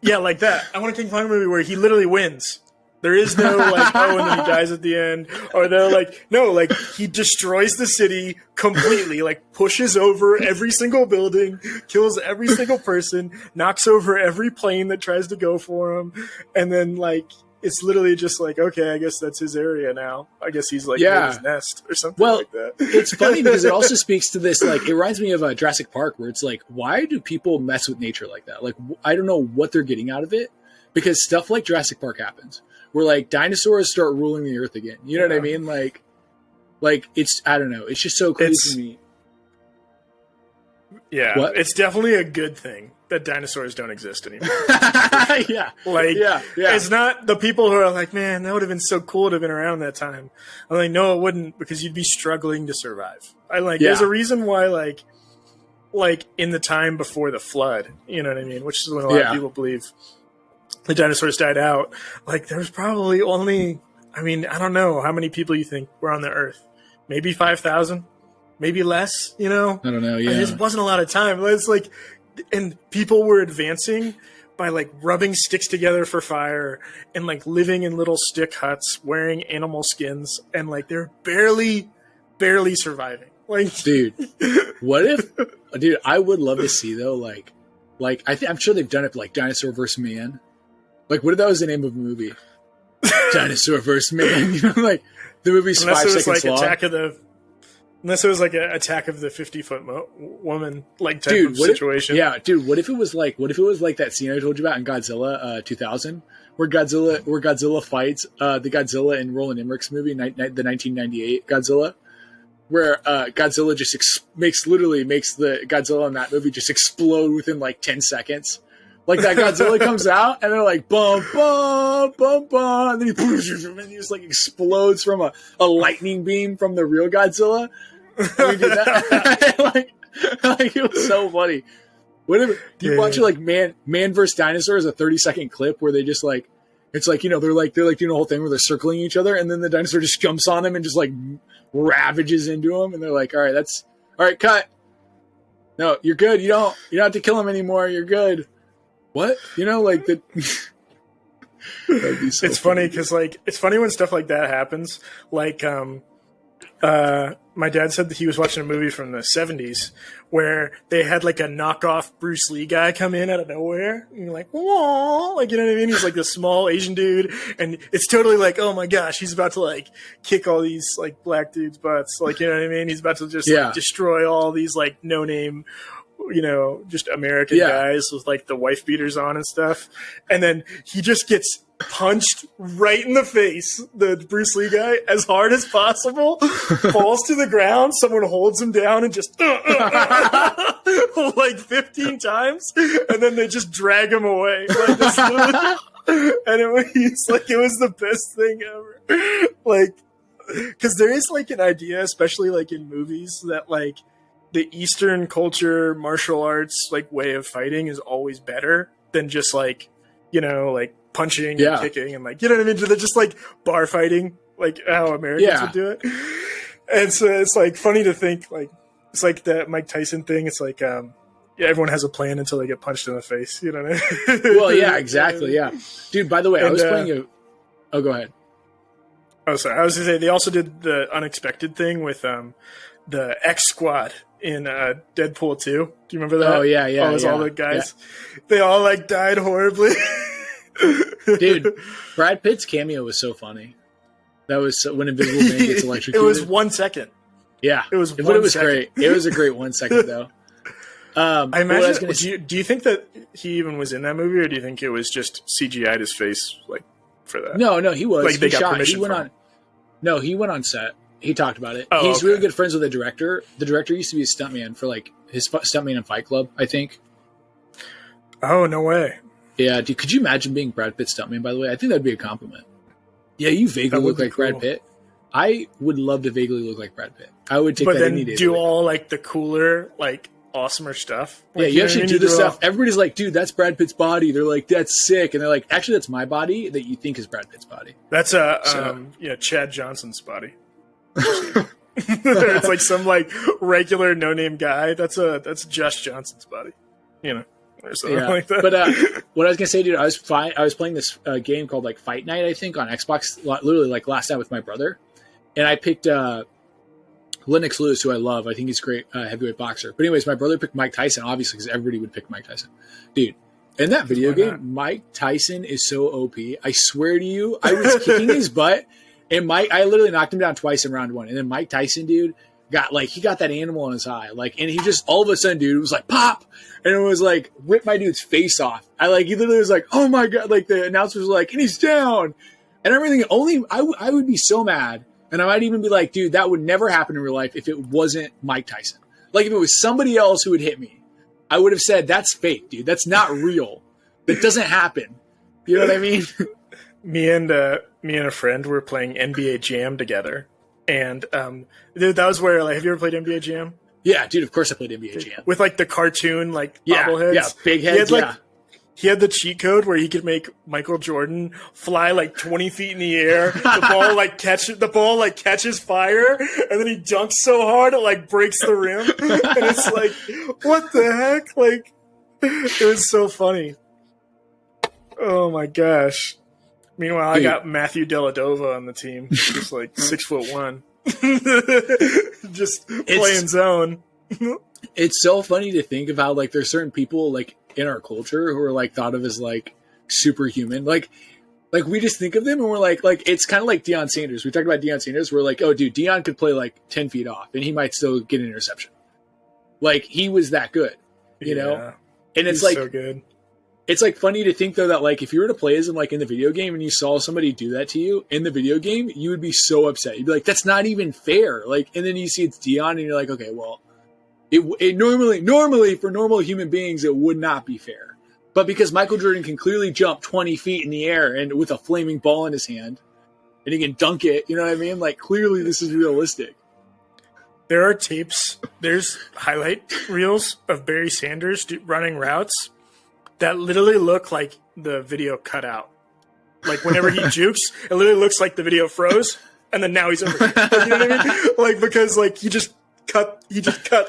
Yeah, like that. I want a King Kong movie where he literally wins. There is no like, oh, and then he dies at the end. Or they're like, no, like he destroys the city completely, like pushes over every single building, kills every single person, knocks over every plane that tries to go for him. And then like, it's literally just like, okay, I guess that's his area now. I guess he's like in his nest or something like that. It's funny because it also speaks to this, like, it reminds me of Jurassic Park where it's like, why do people mess with nature like that? Like, I don't know what they're getting out of it because stuff like Jurassic Park happens. Where like dinosaurs start ruling the earth again. You know what I mean? Like it's, I don't know. It's just so crazy to me. Yeah. What? It's definitely a good thing that dinosaurs don't exist anymore. Yeah. Like, it's not the people who are like, man, that would have been so cool to have been around that time. I'm like, no, it wouldn't, because you'd be struggling to survive. There's a reason why like in the time before the flood, you know what I mean? Which is when a lot of people believe the dinosaurs died out. Like, there's probably only, I mean, I don't know how many people you think were on the earth. Maybe 5,000, maybe less, you know? I don't know, yeah. There wasn't a lot of time. It's like, and people were advancing, by like rubbing sticks together for fire and like living in little stick huts, wearing animal skins, and like they're barely surviving. Like, dude, what if, dude, I would love to see though, like I'm sure they've done it, like Dinosaur vs. Man. Like, what if that was the name of a movie? Dinosaur vs. Man. You know, like the movie's unless 5 it was seconds like long. Unless it was like an Attack of the 50-foot woman like type dude, of situation. What if it was like that scene I told you about in Godzilla 2000, where Godzilla fights the Godzilla in Roland Emmerich's movie, the 1998 Godzilla, where Godzilla just makes the Godzilla in that movie just explode within like 10 seconds. Like that Godzilla comes out and they're like bum bum bum bum, and then he just like explodes from a lightning beam from the real Godzilla. And we did that. like it was so funny. Whatever. Do you watch it like Man vs. Dinosaur is a 30-second clip where they just like, it's like, you know, they're like doing a whole thing where they're circling each other, and then the dinosaur just jumps on them and just like ravages into them, and they're like, all right, cut. No, you're good. You don't have to kill him anymore. You're good. What? You know, like the. So it's funny because like it's funny when stuff like that happens. Like, my dad said that he was watching a movie from the 70s where they had like a knockoff Bruce Lee guy come in out of nowhere. And you're like, whoa, like, you know what I mean? He's like this small Asian dude, and it's totally like, oh my gosh, he's about to like kick all these like black dudes' butts. Like, you know what I mean? He's about to just like, destroy all these like no name, you know, just American guys with like the wife beaters on and stuff. And then he just gets punched right in the face, the Bruce Lee guy, as hard as possible, falls to the ground, someone holds him down and just like 15 times, and then they just drag him away. Like, and it was the best thing ever. Like, because there is like an idea, especially like in movies, that like the Eastern culture martial arts like way of fighting is always better than just like, you know, like punching and kicking and like, you know what I mean? They're just like bar fighting, like how Americans would do it. And so it's like funny to think like, it's like that Mike Tyson thing. It's like, everyone has a plan until they get punched in the face. You know what I mean? Well, yeah, exactly. Yeah. Dude, by the way, I was playing oh, go ahead. Oh, sorry. I was going to say, they also did the unexpected thing with the X Squad in Deadpool 2. Do you remember that? Oh, yeah. All the guys. Yeah. They all like died horribly. Dude, Brad Pitt's cameo was so funny. That was when Invisible Man gets electrocuted. It was 1 second. Yeah. It was great. It was a great 1 second, though. I imagine. Do you think that he even was in that movie, or do you think it was just CGI'd his face like for that? No, he was. Like, he they got permission from him. No, he went on set. He talked about it. Oh, He's really good friends with the director. The director used to be a stuntman for like his stuntman in Fight Club, I think. Oh, no way. Yeah, dude, could you imagine being Brad Pitt's stuntman, by the way? I think that'd be a compliment. Yeah, you vaguely look like Brad Pitt. I would love to vaguely look like Brad Pitt. I would take that any day. But then do all like the cooler, like awesomer stuff. Like, yeah, you actually do this stuff. Everybody's like, dude, that's Brad Pitt's body. They're like, that's sick. And they're like, actually, that's my body that you think is Brad Pitt's body. That's Chad Johnson's body. It's like some like regular no-name guy. That's Josh Johnson's body. You know. Or something like that. But what I was gonna say, dude, I was playing this game called like Fight Night, I think, on Xbox, literally like last night with my brother, and I picked Lennox Lewis, who I love. I think he's a great heavyweight boxer. But anyways, my brother picked Mike Tyson, obviously, because everybody would pick Mike Tyson, dude. In that video game, Mike Tyson is so OP. I swear to you, I was kicking his butt, and I literally knocked him down twice in round one, and then Mike Tyson, dude, got that animal in his eye, like, and he just all of a sudden, dude, it was like pop. And it was like, ripped my dude's face off. He literally was like, oh my God. Like the announcer was like, and he's down. And everything, I would be so mad. And I might even be like, dude, that would never happen in real life if it wasn't Mike Tyson. Like if it was somebody else who would hit me, I would have said, that's fake, dude. That's not real. That doesn't happen. You know what I mean? Me and a friend were playing NBA Jam together. And that was where, like, have you ever played NBA Jam? Yeah, dude, of course I played NBA Jam. With, like, the cartoon, like, bobbleheads. Yeah, big heads, He had the cheat code where he could make Michael Jordan fly, like, 20 feet in the air. The ball catches fire, and then he dunks so hard it, like, breaks the rim. And it's like, what the heck? Like, it was so funny. Oh my gosh. Meanwhile, Dude. I got Matthew Dellavedova on the team, just like 6'1", just playing zone. It's so funny to think of how like there's certain people like in our culture who are like thought of as like superhuman. Like we just think of them and we're like it's kind of like Deion Sanders. We talked about Deion Sanders. We're like, oh, dude, Deion could play like 10 feet off and he might still get an interception. Like he was that good, you know. And it's like so good. It's like funny to think though that like if you were to play as him like in the video game and you saw somebody do that to you in the video game, you would be so upset. You'd be like, that's not even fair. Like, and then you see it's Deion and you're like, okay, well, it normally for normal human beings it would not be fair, but because Michael Jordan can clearly jump 20 feet in the air and with a flaming ball in his hand, and he can dunk it, you know what I mean? Like clearly this is realistic. There are tapes. There's highlight reels of Barry Sanders running routes that literally look like the video cut out. Like whenever he jukes, it literally looks like the video froze, and then now he's over. Like, you know what I mean? Like because like he just cut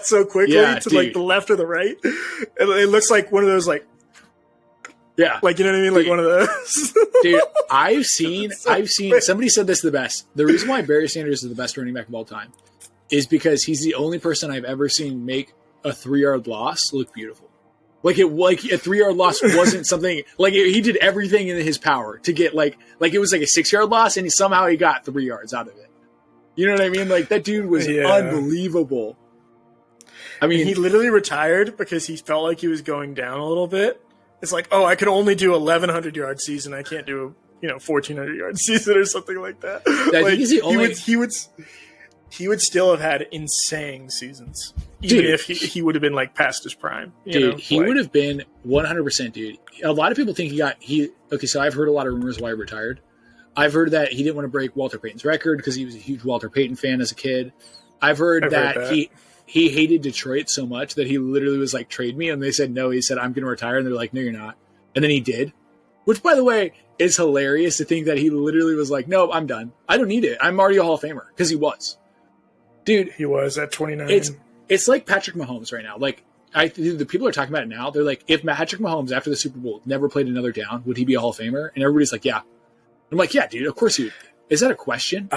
so quickly to dude. like the left or the right. It looks like one of those like like you know what I mean, like dude. one of those. Dude, I've seen somebody said this the best. The reason why Barry Sanders is the best running back of all time is because he's the only person I've ever seen make a 3-yard loss look beautiful. Like a 3-yard loss wasn't something like he did everything in his power to get like it was like a 6-yard loss and somehow he got 3 yards out of it. You know what I mean? Like that dude was unbelievable. I mean, he literally retired because he felt like he was going down a little bit. It's like, oh, I could only do 1,100 yard season. I can't do 1,400 yard season or something like that. I think he's the only... he would still have had insane seasons, even if he would have been like past his prime. He would have been 100%, dude. A lot of people think okay, so I've heard a lot of rumors why he retired. I've heard that he didn't want to break Walter Payton's record because he was a huge Walter Payton fan as a kid. I've heard that he hated Detroit so much that he literally was like, trade me. And they said, no, he said, I'm going to retire. And they're like, no, you're not. And then he did, which by the way, is hilarious to think that he literally was like, no, I'm done. I don't need it. I'm already a Hall of Famer because he was. Dude, he was at 29. It's like Patrick Mahomes right now. Like the people are talking about it now. They're like, if Patrick Mahomes after the Super Bowl never played another down, would he be a Hall of Famer? And everybody's like, yeah. I'm like, yeah, dude, of course he would. Is that a question?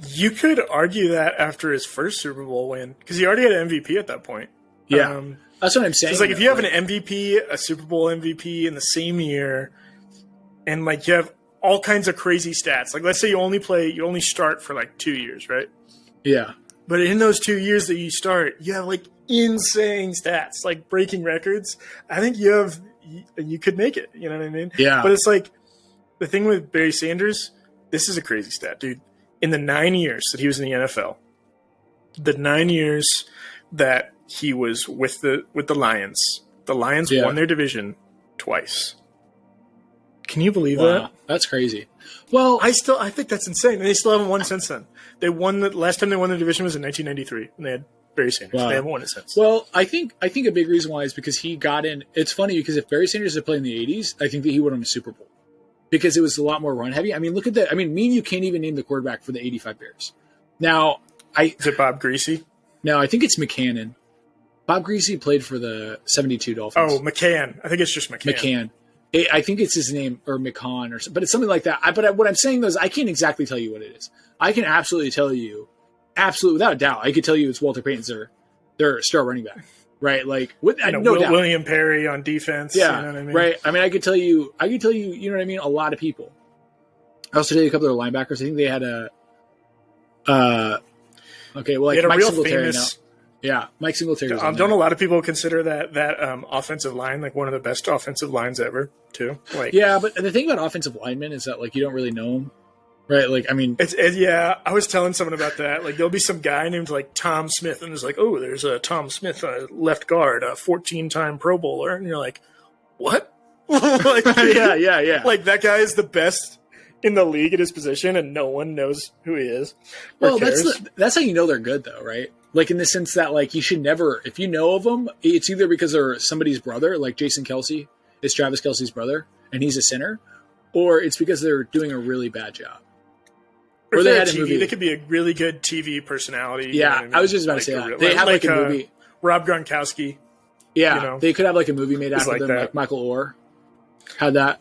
You could argue that after his first Super Bowl win because he already had an MVP at that point. Yeah, that's what I'm saying. It's like if you have an MVP, a Super Bowl MVP in the same year, and like you have all kinds of crazy stats. Like let's say you only start for like 2 years, right? Yeah. But in those 2 years that you start, you have like insane stats, like breaking records. I think you could make it. You know what I mean? Yeah. But it's like the thing with Barry Sanders. This is a crazy stat, dude. In the 9 years that he was in the NFL, the 9 years that he was with the Lions won their division twice. Can you believe that? That's crazy. Well, I think that's insane. And they still haven't won since then. They won the last time they won the division was in 1993, and they had Barry Sanders. Wow. They haven't won it since. Well, I think a big reason why is because he got in. It's funny because if Barry Sanders had played in the 80s, I think that he would have won a Super Bowl. Because it was a lot more run heavy. I mean, look at that. I mean, me and you can't even name the quarterback for the 85 Bears. Now, is it Bob Greasy? No, I think it's McCannon. Bob Greasy played for the 72 Dolphins. Oh, McCann. I think it's just McCann. I think it's his name, or McCann, or but it's something like that. But what I'm saying though is I can't exactly tell you what it is. I can absolutely tell you, without a doubt, I could tell you it's Walter Payton's their star running back. Right, like no doubt. William Perry on defense. Yeah, you know what I mean? Right. I mean, I could tell you, you know what I mean. A lot of people. I also tell you a couple of their linebackers. I think they had Mike Singletary. Mike Singletary. Don't a lot of people consider that offensive line like one of the best offensive lines ever too? Like, yeah, but the thing about offensive linemen is that like you don't really know them. Right, like I mean, I was telling someone about that. Like, there'll be some guy named like Tom Smith, and there's like, oh, there's a Tom Smith, left guard, a 14-time Pro Bowler, and you're like, what? Like, yeah. Like that guy is the best in the league at his position, and no one knows who he is. Well, that's how you know they're good, though, right? Like in the sense that like you should never, if you know of them, it's either because they're somebody's brother, like Jason Kelsey is Travis Kelsey's brother, and he's a center, or it's because they're doing a really bad job. Or they had a movie. They could be a really good TV personality. Yeah, I mean? I was just about to say that. They have like a movie. Rob Gronkowski. Yeah, they could have like a movie made out of them, like Michael Orr had that.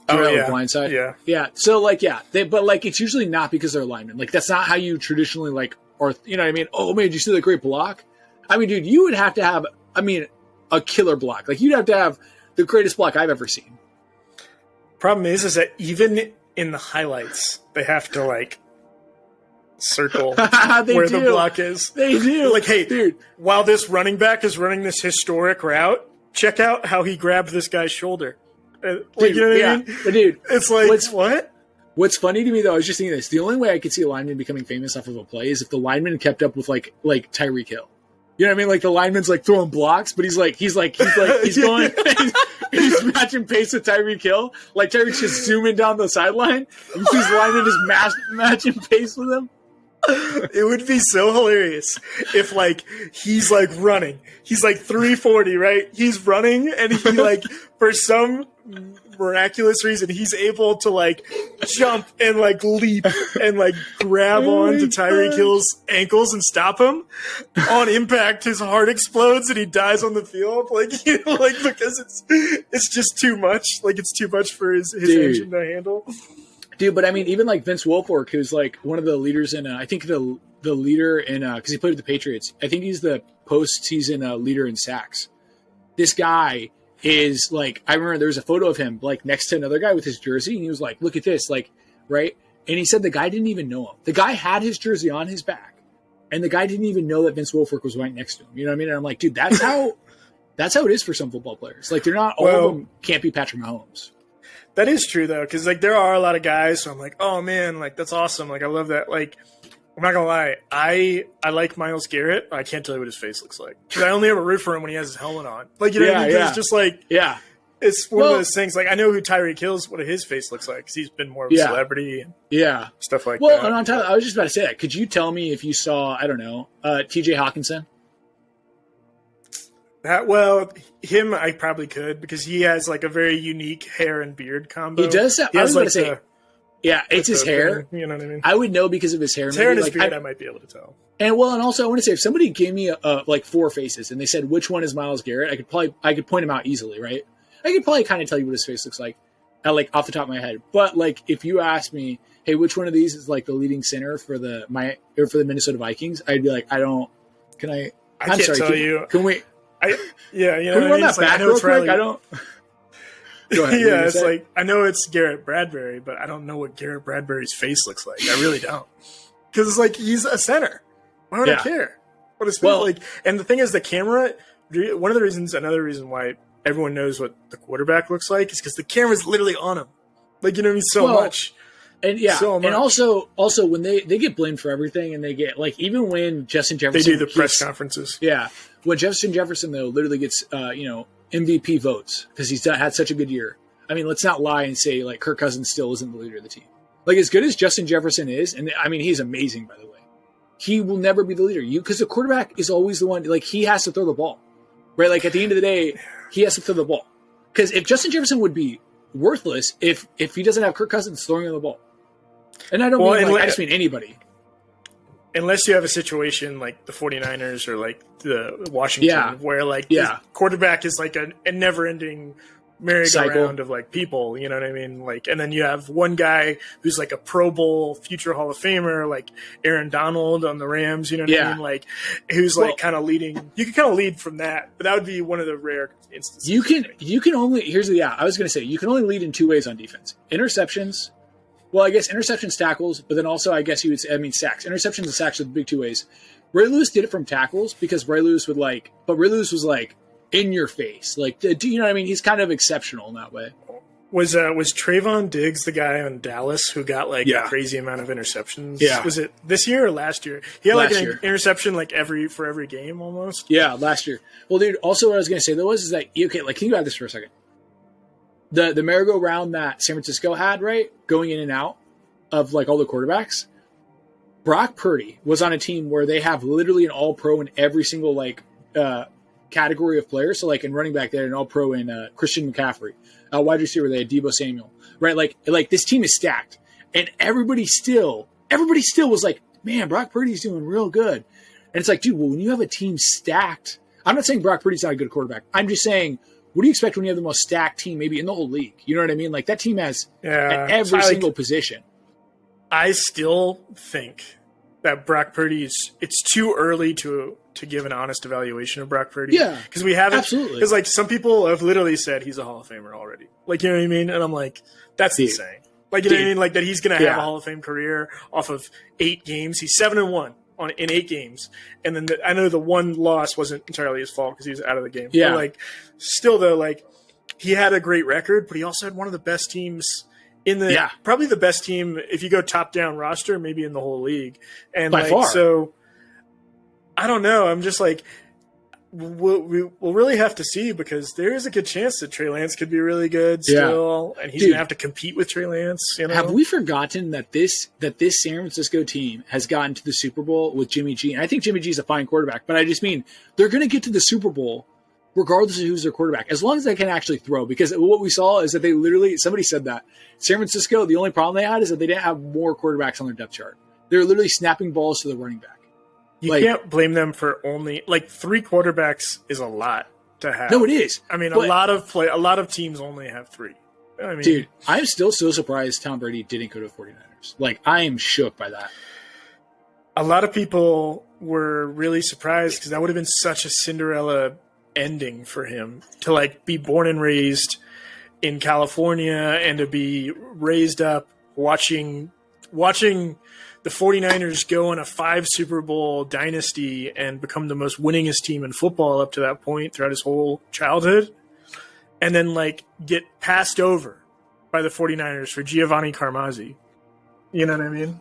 Oh, yeah. Blindside. Yeah. Yeah. So like, but like, it's usually not because they're linemen. Like, that's not how you traditionally like, or, you know what I mean? Oh man, did you see that great block? I mean, dude, you would have to have, I mean, a killer block. Like, you'd have to have the greatest block I've ever seen. Problem is that even in the highlights, they have to like circle where the block is. They do. Like, hey, dude, while this running back is running this historic route, check out how he grabbed this guy's shoulder. Like, dude, you know what I mean? But dude, it's like, what? What's funny to me though, I was just thinking this. The only way I could see a lineman becoming famous off of a play is if the lineman kept up with like Tyreek Hill. You know what I mean? Like the lineman's like throwing blocks, but he's going, he's matching pace with Tyreek Hill. Like Tyreek's just zooming down the sideline. You see his lineman just matching pace with him. It would be so hilarious if like he's like running. He's like 340, right? He's running and he like for some miraculous reason he's able to like jump and like leap and like grab onto Tyreek Hill's ankles and stop him. On impact, his heart explodes and he dies on the field. Like, you know, like because it's just too much. Like it's too much for his engine to handle. Dude, but I mean, even like Vince Wilfork, who's like one of the leaders in, I think the leader in, because he played with the Patriots. I think he's the postseason leader in sacks. This guy is like, I remember there was a photo of him like next to another guy with his jersey, and he was like, "Look at this," like, right? And he said the guy didn't even know him. The guy had his jersey on his back, and the guy didn't even know that Vince Wilfork was right next to him. You know what I mean? And I'm like, dude, that's how it is for some football players. Like, they're not all of them can't be Patrick Mahomes. That is true though, because like there are a lot of guys. So I'm like, oh man, like that's awesome. Like I love that. Like I'm not gonna lie, I like Myles Garrett. I can't tell you what his face looks like because I only ever root for him when he has his helmet on. Like you know, what I mean? It's just like it's one of those things. Like I know who Tyreek Hill's what his face looks like because he's been more of a celebrity and stuff like that. Well, and on top, I was just about to say that. Could you tell me if you saw, I don't know, T.J. Hawkinson? Him I probably could because he has like a very unique hair and beard combo. He does. I was going to say, it's his hair. You know what I mean? I would know because of his hair. His hair and his beard, I might be able to tell. And also I want to say, if somebody gave me like four faces and they said which one is Myles Garrett, I could point him out easily, right? I could probably kind of tell you what his face looks like, off the top of my head. But like, if you asked me, hey, which one of these is like the leading center for the Minnesota Vikings, I'd be like, I'm can't sorry. Tell you. Can we? You know can we run that back real quick? I don't. Go ahead. Yeah, it's like I know it's Garrett Bradbury, but I don't know what Garrett Bradbury's face looks like. I really don't, because it's like he's a center. Why would I care? What his face like? And the thing is, the camera. Another reason why everyone knows what the quarterback looks like is because the camera's literally on him. Like, you know what I mean? So much. And and also when they get blamed for everything, and they get like, even when Justin Jefferson, they do the press conferences. Yeah, when Justin Jefferson though literally gets MVP votes because he's had such a good year. I mean, let's not lie and say like Kirk Cousins still isn't the leader of the team. Like, as good as Justin Jefferson is, and I mean he's amazing by the way, he will never be the leader. Because the quarterback is always the one, like, he has to throw the ball, right? Like, at the end of the day, he has to throw the ball. Because if Justin Jefferson would be worthless if he doesn't have Kirk Cousins throwing the ball. And I don't mean I just mean anybody. Unless you have a situation like the 49ers or like the Washington where like the quarterback is like a never-ending merry-go-round of like people, you know what I mean? Like, and then you have one guy who's like a Pro Bowl future Hall of Famer, like Aaron Donald on the Rams, you know what I mean? Like, who's like kind of leading. You can kind of lead from that, but that would be one of the rare instances. You can only I was going to say you can only lead in two ways on defense: interceptions. Well, I guess interceptions, tackles, but then also I guess sacks. Interceptions and sacks are the big two ways. Ray Lewis did it from tackles because Ray Lewis was like in your face. Like, do you know what I mean? He's kind of exceptional in that way. Was Trayvon Diggs the guy on Dallas who got like a crazy amount of interceptions? Yeah. Was it this year or last year? He had like an interception like for every game almost. Yeah, last year. Well, dude, also what I was going to say though is that, okay, like, think about this for a second. The merry-go-round that San Francisco had, right, going in and out of like all the quarterbacks, Brock Purdy was on a team where they have literally an all-pro in every single like category of players. So like in running back, they had an all-pro in Christian McCaffrey. Wide receiver, they had Deebo Samuel, right? Like this team is stacked, and everybody still was like, man, Brock Purdy's doing real good. And it's like, dude, well, when you have a team stacked, I'm not saying Brock Purdy's not a good quarterback. I'm just saying, what do you expect when you have the most stacked team maybe in the whole league? You know what I mean? Like that team has at every single position. I still think that Brock Purdy it's too early to give an honest evaluation of Brock Purdy. Yeah. Because we haven't. Absolutely. Because like some people have literally said he's a Hall of Famer already. Like, you know what I mean? And I'm like, that's insane. Like, you know what I mean? Like that he's going to have a Hall of Fame career off of 8 games. He's 7-1 in 8 games. And then I know the one loss wasn't entirely his fault because he was out of the game. Yeah. But like, still though, like he had a great record, but he also had one of the best teams in the probably the best team if you go top down roster, maybe in the whole league. And by far. So I don't know. I'm just like, we'll really have to see because there is a good chance that Trey Lance could be really good still, and he's gonna have to compete with Trey Lance. You know? Have we forgotten that this San Francisco team has gotten to the Super Bowl with Jimmy G? And I think Jimmy G is a fine quarterback, but I just mean they're going to get to the Super Bowl regardless of who's their quarterback, as long as they can actually throw. Because what we saw is that they literally, somebody said that San Francisco, the only problem they had is that they didn't have more quarterbacks on their depth chart. They're literally snapping balls to the running back. You can't blame them for only 3 quarterbacks is a lot to have. No, it is. I mean, a lot of teams only have 3. I mean, dude, I'm still so surprised Tom Brady didn't go to the 49ers. Like, I am shook by that. A lot of people were really surprised because that would have been such a Cinderella ending for him to be born and raised in California and to be raised up watching the 49ers go on a 5 Super Bowl dynasty and become the most winningest team in football up to that point throughout his whole childhood, and then get passed over by the 49ers for Giovanni Carmazzi. You know what I mean?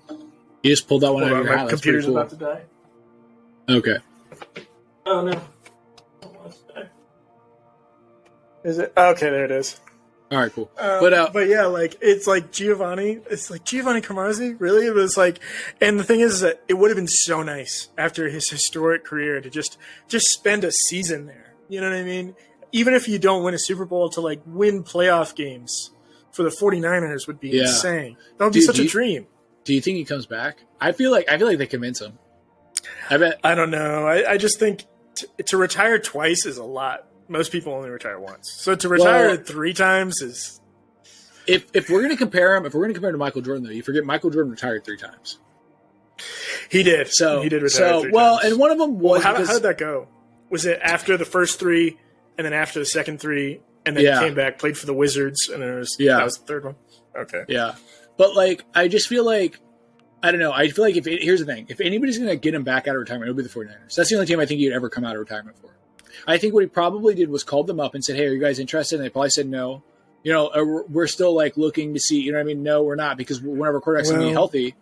You just pulled that one out of your hat. My computer's about to die. Okay. Oh, no. Is it? Okay, there it is. All right, cool. But yeah, it's Giovanni. It's Giovanni Carmazzi. Really, it was and the thing is that it would have been so nice after his historic career to just spend a season there. You know what I mean? Even if you don't win a Super Bowl, to win playoff games for the 49ers would be insane. That would be such a dream. Do you think he comes back? I feel like they convince him. I bet. I don't know. I just think to retire twice is a lot. Most people only retire once. So to retire 3 times is... If we're going to compare him, to Michael Jordan, though, you forget Michael Jordan retired 3 times. He did. So he did retire 3 times. Well, and one of them was... How did that go? Was it after the first 3, and then after the second 3, and then he came back, played for the Wizards, and then that was the third one? Okay. Yeah. But, I just feel like... I don't know. I feel like here's the thing. If anybody's going to get him back out of retirement, it'll be the 49ers. That's the only team I think he'd ever come out of retirement for. I think what he probably did was called them up and said, hey, are you guys interested? And they probably said no. You know, we're still looking to see, you know what I mean? No, we're not, because whenever quarterback's going to be healthy.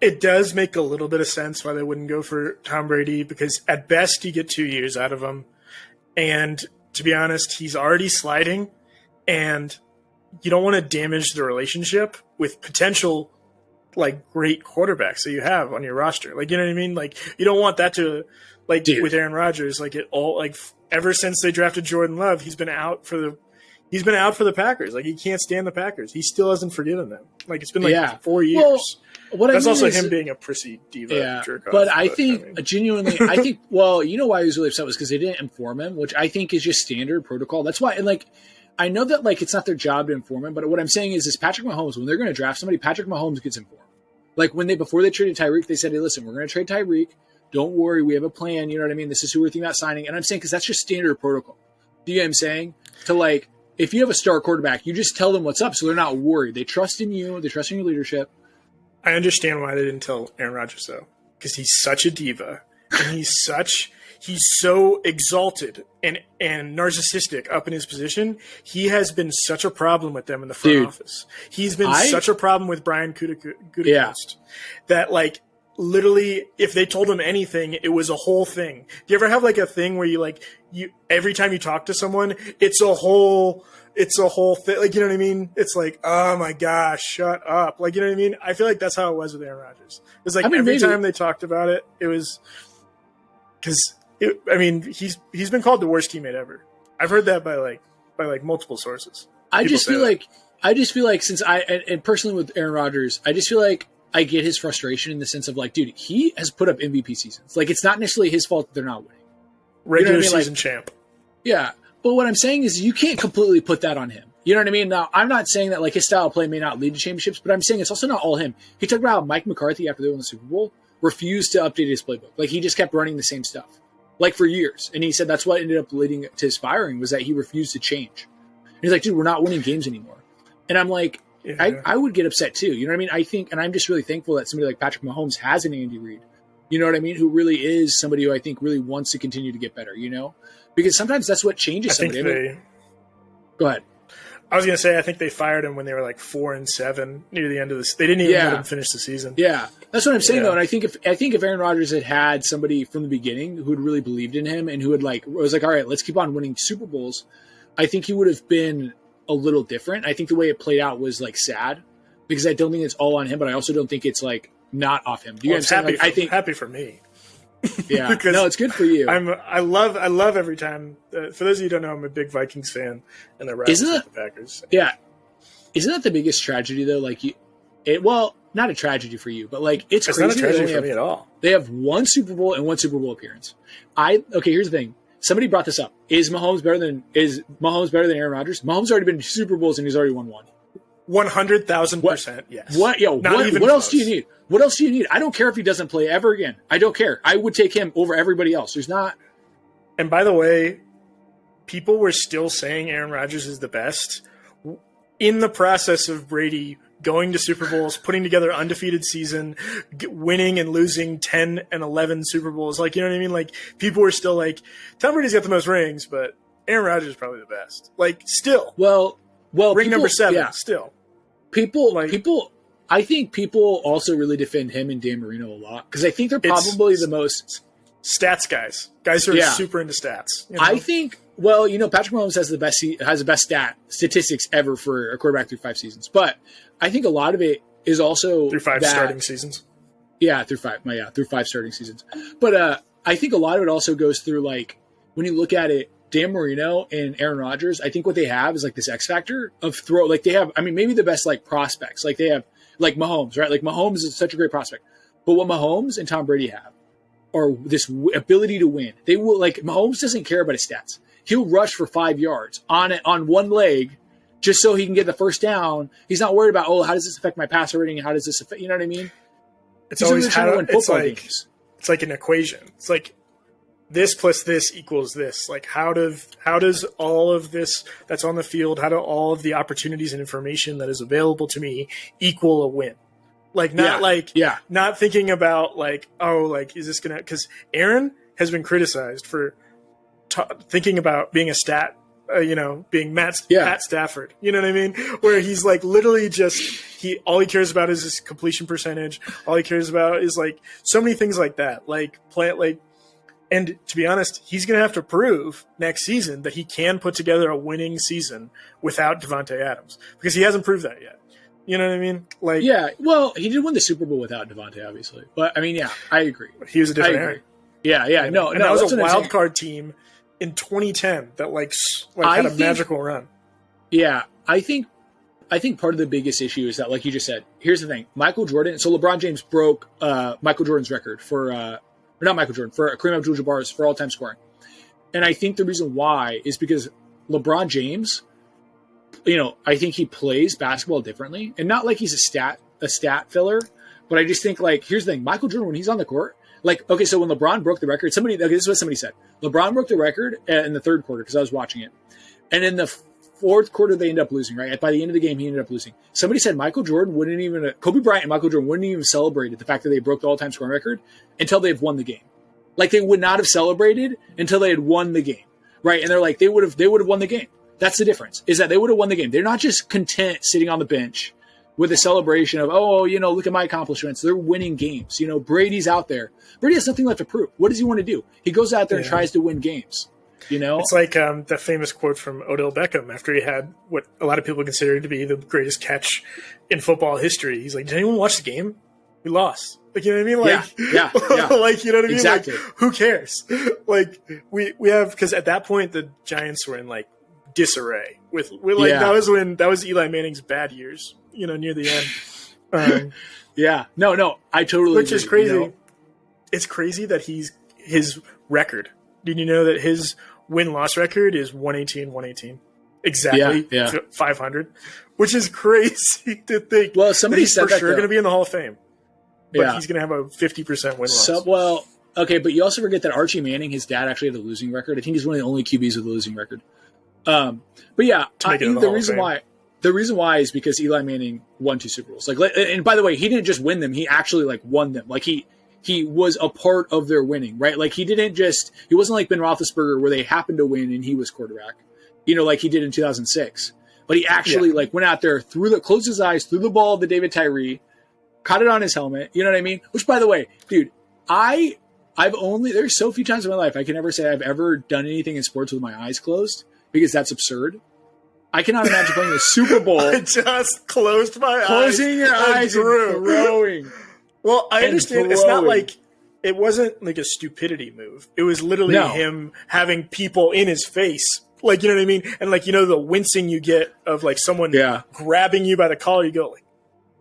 It does make a little bit of sense why they wouldn't go for Tom Brady, because at best you get 2 years out of him. And to be honest, he's already sliding, and you don't want to damage the relationship with potential great quarterbacks that you have on your roster. You know what I mean? You don't want that to with Aaron Rodgers, it all ever since they drafted Jordan Love, he's been out for the Packers. He can't stand the Packers. He still hasn't forgiven them. It's been 4 years. Well, that's also him being a prissy diva jerk off. But I think genuinely, well, you know why he was really upset was because they didn't inform him, which I think is just standard protocol. That's why, and I know that it's not their job to inform him, but what I'm saying is Patrick Mahomes, when they're going to draft somebody, Patrick Mahomes gets informed. Before they traded Tyreek, they said, hey, listen, we're going to trade Tyreek. Don't worry, we have a plan. You know what I mean? This is who we're thinking about signing. And I'm saying, because that's just standard protocol. Do you know what I'm saying? To if you have a star quarterback, you just tell them what's up so they're not worried. They trust in you. They trust in your leadership. I understand why they didn't tell Aaron Rodgers, though, because he's such a diva. And he's so exalted and narcissistic up in his position. He has been such a problem with them in the front office. He's been such a problem with Brian Gutekunst that literally, if they told him anything, it was a whole thing. Do you ever have a thing where you every time you talk to someone, it's a whole thing? You know what I mean? It's oh my gosh, shut up. You know what I mean? I feel that's how it was with Aaron Rodgers. It was every time they talked about it, it was because he's been called the worst teammate ever. I've heard that by multiple sources. I just feel like since and personally with Aaron Rodgers, I just feel like I get his frustration in the sense of dude, he has put up MVP seasons. It's not necessarily his fault that they're not winning. Regular season champ. Yeah. what I'm saying is you can't completely put that on him. You know what I mean? Now, I'm not saying that like his style of play may not lead to championships, but I'm saying it's also not all him. He talked about how Mike McCarthy, after they won the Super Bowl, refused to update his playbook. Like he just kept running the same stuff, like for years. And he said that's what ended up leading to his firing was that he refused to change. And he's like, dude, we're not winning games anymore. And I'm like, I would get upset too. You know what I mean? I think, and I'm just really thankful that somebody like Patrick Mahomes has an Andy Reid. You know what I mean? Who really is somebody who I think really wants to continue to get better, you know? Because sometimes that's what changes somebody. Go ahead. I was going to say, I think they fired him when they were like 4-7 near the end of this. They didn't even let him finish the season. Yeah, that's what I'm saying though. And I think if Aaron Rodgers had somebody from the beginning who had really believed in him and who had was like, all right, let's keep on winning Super Bowls, I think he would have been a little different. I think the way it played out was like sad because I don't think it's all on him, but I also don't think it's like not off him. Do you understand? I think happy for me. Yeah, no, it's good for you. I love every time. For those of you who don't know, I'm a big Vikings fan, and they're rivals with the Packers. Yeah, isn't that the biggest tragedy though? Like not a tragedy for you, but like it's crazy. Not a tragedy for me at all. They have one Super Bowl and one Super Bowl appearance. Here's the thing. Somebody brought this up. Is Mahomes better than Aaron Rodgers? Mahomes already been to Super Bowls and he's already won one. 100,000%. Yes. What else do you need? What else do you need? I don't care if he doesn't play ever again. I don't care. I would take him over everybody else. There's not. And by the way, people were still saying Aaron Rodgers is the best in the process of Brady going to Super Bowls, putting together an undefeated season, winning and losing 10 and 11 Super Bowls. Like, you know what I mean? Like, people were still like, Tom Brady's got the most rings, but Aaron Rodgers is probably the best. Like, still. Well, ring number 7, still. I think people also really defend him and Dan Marino a lot because I think they're probably the most stats guys who are super into stats. You know? I think, Patrick Mahomes has the best statistics ever for a quarterback through 5 seasons, but I think a lot of it is also through 5 starting seasons. Yeah, through 5 starting seasons. But I think a lot of it also goes through like when you look at it. Dan Marino and Aaron Rodgers, I think what they have is like this X factor of throw. Like they have, maybe the best like prospects. Like they have like Mahomes, right? Like Mahomes is such a great prospect. But what Mahomes and Tom Brady have are this ability to win. They will like Mahomes doesn't care about his stats. He'll rush for 5 yards on one leg just so he can get the first down. He's not worried about, how does this affect my passer rating? How does this affect, you know what I mean? It's always it's like an equation. It's like, this plus this equals this. Like how does all of this that's on the field, how do all of the opportunities and information that is available to me equal a win? Like not thinking about like, is this gonna? Because Aaron has been criticized for thinking about being a stat. Being Pat Stafford. You know what I mean? Where he's like literally all he cares about is his completion percentage. All he cares about is like so many things like that. And to be honest, he's going to have to prove next season that he can put together a winning season without Devontae Adams because he hasn't proved that yet. You know what I mean? Like, yeah. Well, he did win the Super Bowl without Devontae, obviously. But I agree. He was a different Aaron. Yeah. No, that was a wild card team in 2010 that had a magical run. Yeah, I think part of the biggest issue is that, like you just said, here's the thing: Michael Jordan. So LeBron James broke Michael Jordan's record for. Not Michael Jordan, for Kareem Abdul-Jabbar's for all-time scoring. And I think the reason why is because LeBron James, I think he plays basketball differently. And not like he's a stat filler, but I just think, like, here's the thing. Michael Jordan, when he's on the court, like, okay, so when LeBron broke the record, this is what somebody said. LeBron broke the record in the third quarter because I was watching it. And in the fourth quarter, they ended up losing, right? By the end of the game, he ended up losing. Somebody said Kobe Bryant and Michael Jordan wouldn't even celebrate the fact that they broke the all-time scoring record until they've won the game. Like, they would not have celebrated until they had won the game, right? And they're like, they would have won the game. That's the difference, is that they would have won the game. They're not just content sitting on the bench with a celebration of, look at my accomplishments. They're winning games. Brady's out there. Brady has nothing left to prove. What does he want to do? He goes out there and tries to win games. It's like the famous quote from Odell Beckham after he had what a lot of people consider to be the greatest catch in football history. He's like, did anyone watch the game? We lost. Like, you know what I mean? Like, yeah. Like, you know what I mean? Exactly. Like, who cares? Like, we have, because at that point the Giants were in like disarray with that was Eli Manning's bad years, near the end. No, I totally Which agree, is crazy. It's crazy that his record. Did you know that his win-loss record is 118. Exactly, Yeah. 500, which is crazy to think. Well, somebody he's said for that, sure though. going to be in the Hall of Fame, but Yeah. he's going to have a 50% win-loss. So, well, okay, but you also forget that Archie Manning, his dad, actually had a losing record. I think he's one of the only QBs with a losing record. But yeah, the reason why is because Eli Manning won 2 Super Bowls. Like, and by the way, he didn't just win them; he actually like won them. Like he was a part of their winning, right? Like he wasn't like Ben Roethlisberger where they happened to win and he was quarterback, like he did in 2006. But he actually like went out there, closed his eyes, threw the ball to David Tyree, caught it on his helmet. You know what I mean? Which, by the way, dude, there's so few times in my life I can never say I've ever done anything in sports with my eyes closed because that's absurd. I cannot imagine playing a Super Bowl. I just closed my eyes. Closing your eyes and throwing. Well, I understand. It's not like it wasn't like a stupidity move. It was literally him having people in his face. Like, you know what I mean? And like, the wincing you get of like someone grabbing you by the collar, you go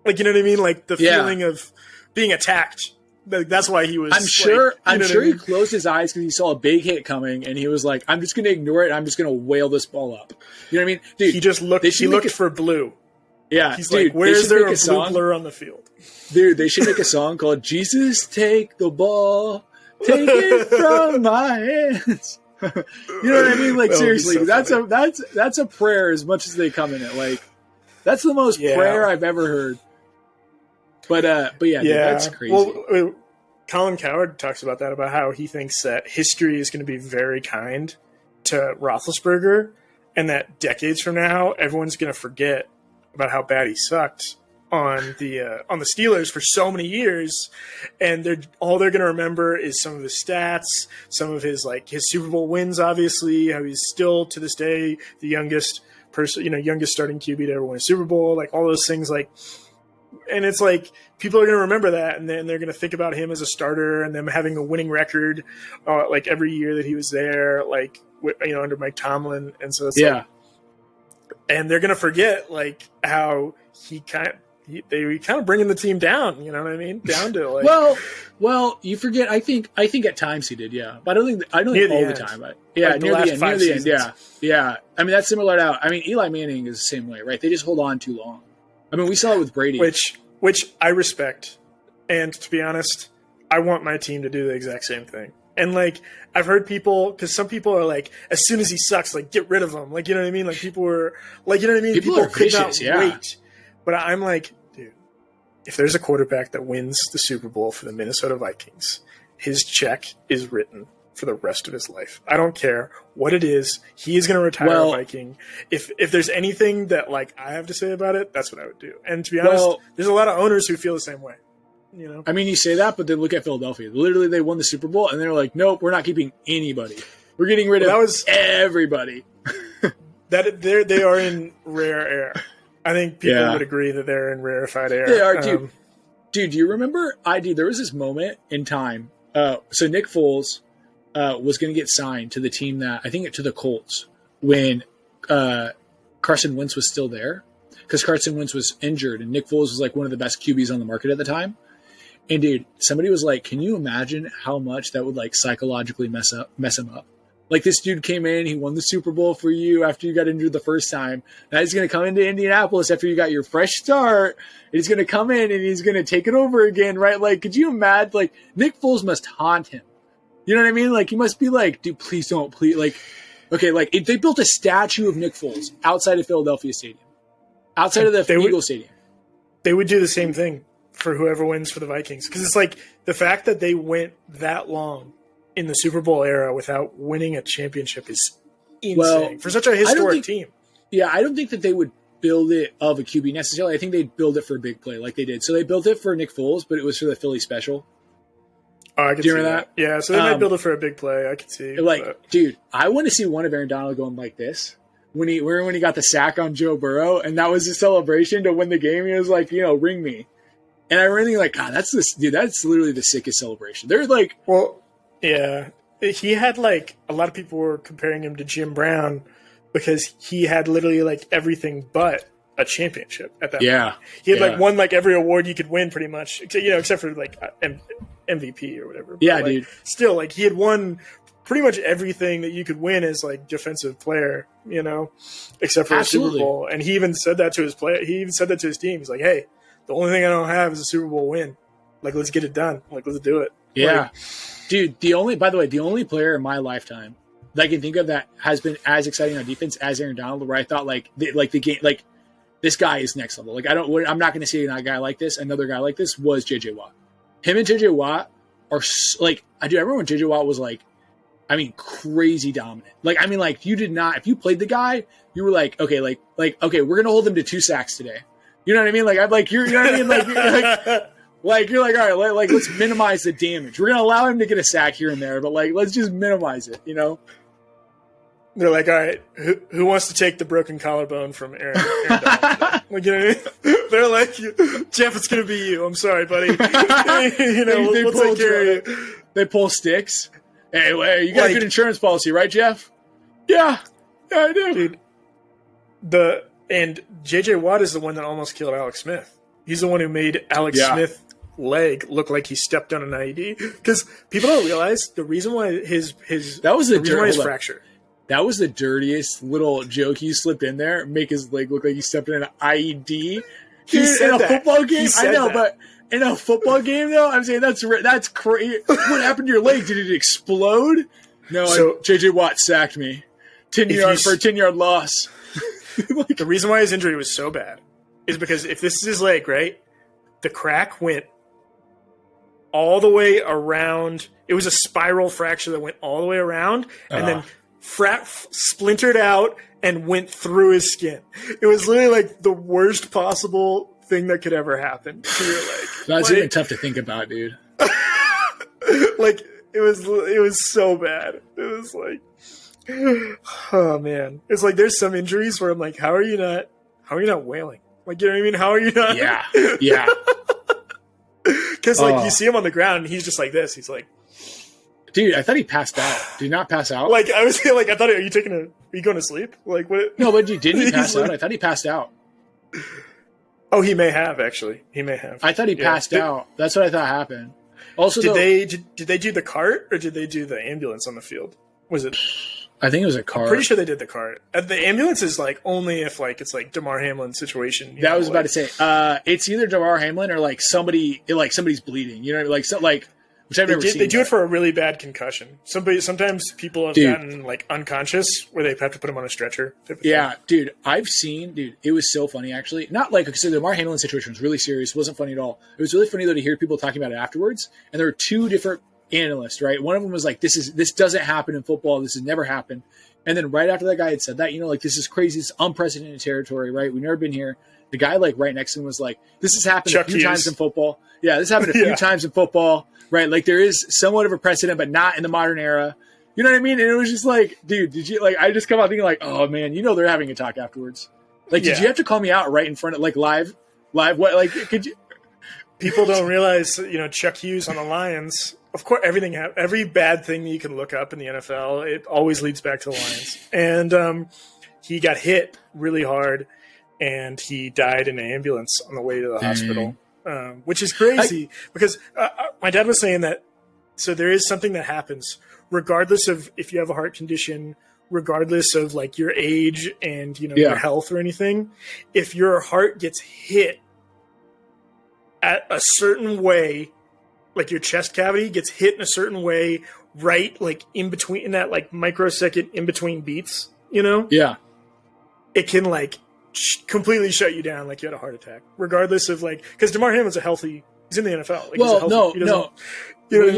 like, you know what I mean? Like the feeling of being attacked. Like, that's why he was. I'm sure he closed his eyes because he saw a big hit coming, and he was like, "I'm just going to ignore it. And I'm just going to whale this ball up." You know what I mean, dude? He just looked. He looked for blue. Yeah, he's dude, like, "Where's there a blue blur on the field?" Dude, they should make a song called "Jesus, Take the Ball, Take It from My Hands." You know what I mean? Like, seriously, so that's a prayer as much as they come in it. Like, that's the most prayer I've ever heard. But yeah, dude, that's crazy. Well, Colin Cowherd talks about that, about how he thinks that history is going to be very kind to Roethlisberger, and that decades from now, everyone's going to forget about how bad he sucked on the Steelers for so many years, and all they're going to remember is some of his stats, some of his Super Bowl wins, obviously, how he's still to this day the youngest starting QB to ever win a Super Bowl, like all those things, like. And it's like people are going to remember that, and then they're going to think about him as a starter and them having a winning record, like every year that he was there, like under Mike Tomlin, and so it's and they're going to forget like how they were kind of bringing the team down. You know what I mean? Down to like well, you forget. I think at times he did, but I don't think all the time. But like near the end, yeah. I mean, that's similar to. I mean, Eli Manning is the same way, right? They just hold on too long. I mean, we saw it with Brady. Which I respect. And to be honest, I want my team to do the exact same thing. And, like, I've heard people, because some people are like, as soon as he sucks, like, get rid of him. Like, you know what I mean? Like, people were, like, you know what I mean? People could vicious, not wait. But I'm like, dude, if there's a quarterback that wins the Super Bowl for the Minnesota Vikings, his check is written for the rest of his life. I don't care what it is. He is going to retire a Viking. If there's anything that like I have to say about it, that's what I would do. And to be honest, there's a lot of owners who feel the same way. I mean, you say that, but then look at Philadelphia. Literally, they won the Super Bowl, and they're like, "Nope, we're not keeping anybody. We're getting rid of everybody." They are in rare air. I think people would agree that they're in rarefied air. They are, dude. Dude, do you remember? There was this moment in time. So Nick Foles was going to get signed to the team to the Colts when Carson Wentz was still there, because Carson Wentz was injured and Nick Foles was like one of the best QBs on the market at the time. And dude, somebody was like, "Can you imagine how much that would like psychologically mess him up? Like, this dude came in, he won the Super Bowl for you after you got injured the first time. Now he's going to come into Indianapolis after you got your fresh start. And he's going to come in and he's going to take it over again, right? Like, could you imagine? Like, Nick Foles must haunt him. You know what I mean? Like, he must be like, dude, please don't, please. Like, okay, like, if they built a statue of Nick Foles outside of Philadelphia Stadium, outside of the Eagles Stadium. They would do the same thing for whoever wins for the Vikings. Because it's like the fact that they went that long in the Super Bowl era without winning a championship is insane for such a historic team. Yeah, I don't think that they would build it of a QB necessarily. I think they'd build it for a big play like they did. So they built it for Nick Foles, but it was for the Philly special. Oh, I can see that. Yeah, so they might build it for a big play. I can see. Like, dude, I want to see one of Aaron Donald going like this. When he got the sack on Joe Burrow, and that was his celebration to win the game. He was like, ring me. And I really like, God, that's literally the sickest celebration. They're like, well, yeah, he had like a lot of people were comparing him to Jim Brown because he had literally like everything but a championship at that point. He had like won like every award you could win pretty much, except for like MVP or whatever. Yeah, but, like, dude. Still, like he had won pretty much everything that you could win as like defensive player, except for a Super Bowl. And he even said that to his player. He even said that to his team. He's like, "Hey, the only thing I don't have is a Super Bowl win. Like, let's get it done. Like, let's do it." Yeah, dude. By the way, the only player in my lifetime that I can think of that has been as exciting on defense as Aaron Donald, where I thought the game, like this guy is next level. Like I'm not going to say a guy like this. Another guy like this was J.J. Watt. Him and J.J. Watt are like, I do remember when J.J. Watt was like, crazy dominant. Like, you did not, if you played the guy, you were like, okay, okay, we're going to hold him to 2 sacks today. You know what I mean? Like, I'm like, you know what I mean? Like, you're like, all right, like, let's minimize the damage. We're going to allow him to get a sack here and there, but like, let's just minimize it, They're like, all right, who wants to take the broken collarbone from Aaron Donald? Like, you know what I mean? They're like, Jeff, it's going to be you. I'm sorry, buddy. We'll take care of you. They pull sticks. Hey, you got a good insurance policy, right, Jeff? Yeah, I do. Dude, and J.J. Watt is the one that almost killed Alex Smith. He's the one who made Alex Smith's leg look like he stepped on an IED. Because people don't realize the reason why his fracture. That was the dirtiest little joke he slipped in there. Make his leg look like he stepped in an IED. Football game. I know, but in a football game, though, I'm saying that's crazy. What happened to your leg? Did it explode? No, J.J. Watt sacked me. 10 yards for a 10-yard loss. The reason why his injury was so bad is because if this is his leg, right, the crack went all the way around. It was a spiral fracture that went all the way around and then splintered out and went through his skin. It was literally like the worst possible thing that could ever happen to your leg. That's even tough to think about, dude. Like it was so bad. It was like, oh man, it's like there's some injuries where I'm like, how are you not wailing? Like, you know what I mean? How are you not? Yeah. Because you see him on the ground and he's just like this. He's like, dude, I thought he passed out. Did he not pass out? Like I was like, I thought, are you going to sleep? Like what? No, but didn't he pass out? I thought he passed out. Oh, he may have actually. He may have. I thought he passed out. That's what I thought happened. Also, did they do the cart or did they do the ambulance on the field? Was it? I think it was a cart. I'm pretty sure they did the cart. The ambulance is like only if like it's like Damar Hamlin situation. That was about to say. It's either Damar Hamlin or like somebody's bleeding. You know, like so like. Which I've never seen. They do it for a really bad concussion. Sometimes people have gotten like unconscious where they have to put them on a stretcher. Yeah, dude, I've seen. Dude, it was so funny actually. Not like because the Damar Hamlin situation was really serious. It wasn't funny at all. It was really funny though to hear people talking about it afterwards. And there were 2 different analysts, right? One of them was like, "This doesn't happen in football. This has never happened." And then right after that guy had said that, like this is crazy. It's unprecedented territory, right? We've never been here. The guy like right next to him was like, "This has happened a few times in football. Yeah, this happened a few times in football." Right, like there is somewhat of a precedent, but not in the modern era. You know what I mean? And it was just like, dude, did you like? I just come out thinking like, oh man, they're having a talk afterwards. Like, did you have to call me out right in front of like live? What? Like, could you? People don't realize, Chuck Hughes on the Lions. Of course, every bad thing that you can look up in the NFL, it always leads back to the Lions. And he got hit really hard, and he died in an ambulance on the way to the hospital. Which is crazy because my dad was saying that. So there is something that happens regardless of if you have a heart condition, regardless of like your age and your health or anything. If your heart gets hit at a certain way, like your chest cavity gets hit in a certain way, right? Like in that like microsecond in between beats, it can like completely shut you down like you had a heart attack, regardless of like because Damar Hamlin's he's in the NFL. Like, well, no. You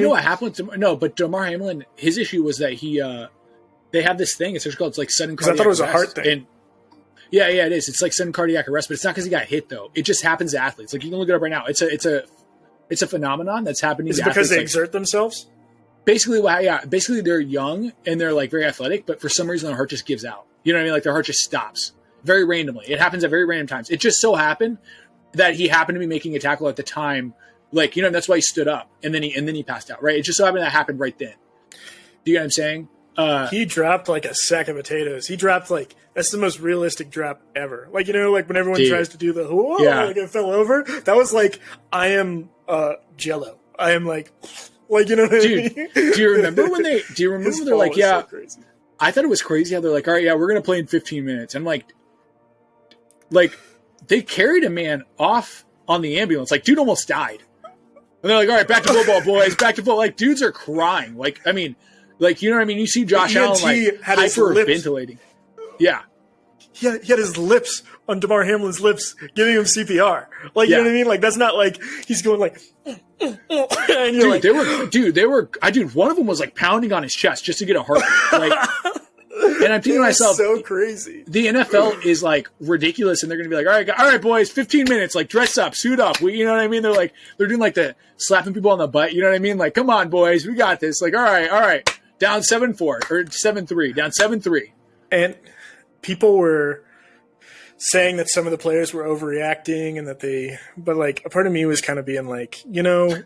know what happened to but Damar Hamlin, his issue was that they have this thing. It's called like sudden cardiac arrest. I thought it was a heart thing. And yeah, it is. It's like sudden cardiac arrest, but it's not because he got hit though. It just happens to athletes. Like you can look it up right now. It's a phenomenon that's happening. Is it because they exert themselves? Basically, basically they're young and they're like very athletic, but for some reason their heart just gives out. You know what I mean? Like their heart just stops. Very randomly. It happens at very random times. It just so happened that he happened to be making a tackle at the time. Like, that's why he stood up and then he passed out, right? It just so happened that happened right then. Do you know what I'm saying? He dropped like a sack of potatoes. He dropped like, that's the most realistic drop ever. Like, like when everyone tries to do the, like it fell over. That was like, I am Jello. I am like, Like, you know what I Dude, mean? do you remember when they're fall like, was yeah, so crazy. I thought it was crazy how they're like, all right, yeah, we're going to play in 15 minutes. And I'm like, they carried a man off on the ambulance. Like, dude almost died. And they're like, all right, back to football, boys. Back to football. Like, dudes are crying. Like, I mean, like, you know what I mean? You see Josh Allen, like, hyperventilating. Yeah. He had his lips on Damar Hamlin's lips, giving him CPR. Like, you know what I mean? Like, that's not like he's going like, and you're dude, one of them was like pounding on his chest just to get a heartbeat. Like, and I'm thinking to myself, so crazy. The NFL is like ridiculous, and they're going to be like, all right, boys, 15 minutes, like dress up, suit up. You know what I mean? They're doing like the slapping people on the butt. You know what I mean? Like, come on, boys, we got this. Like, all right, down 7-4 or 7-3, down 7-3. And people were saying that some of the players were overreacting and that but like a part of me was kind of being like, you know,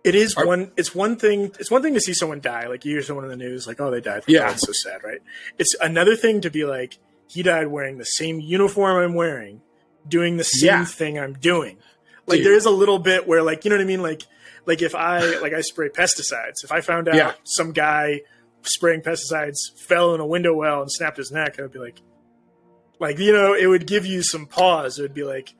it's one thing to see someone die. Like you hear someone in the news, like, oh, they died. Yeah. It's so sad, right? It's another thing to be like, he died wearing the same uniform I'm wearing, doing the same thing I'm doing. Like there is a little bit where like, you know what I mean? Like if I spray pesticides, if I found out some guy spraying pesticides fell in a window well and snapped his neck, I'd be like, you know, it would give you some pause. It would be like,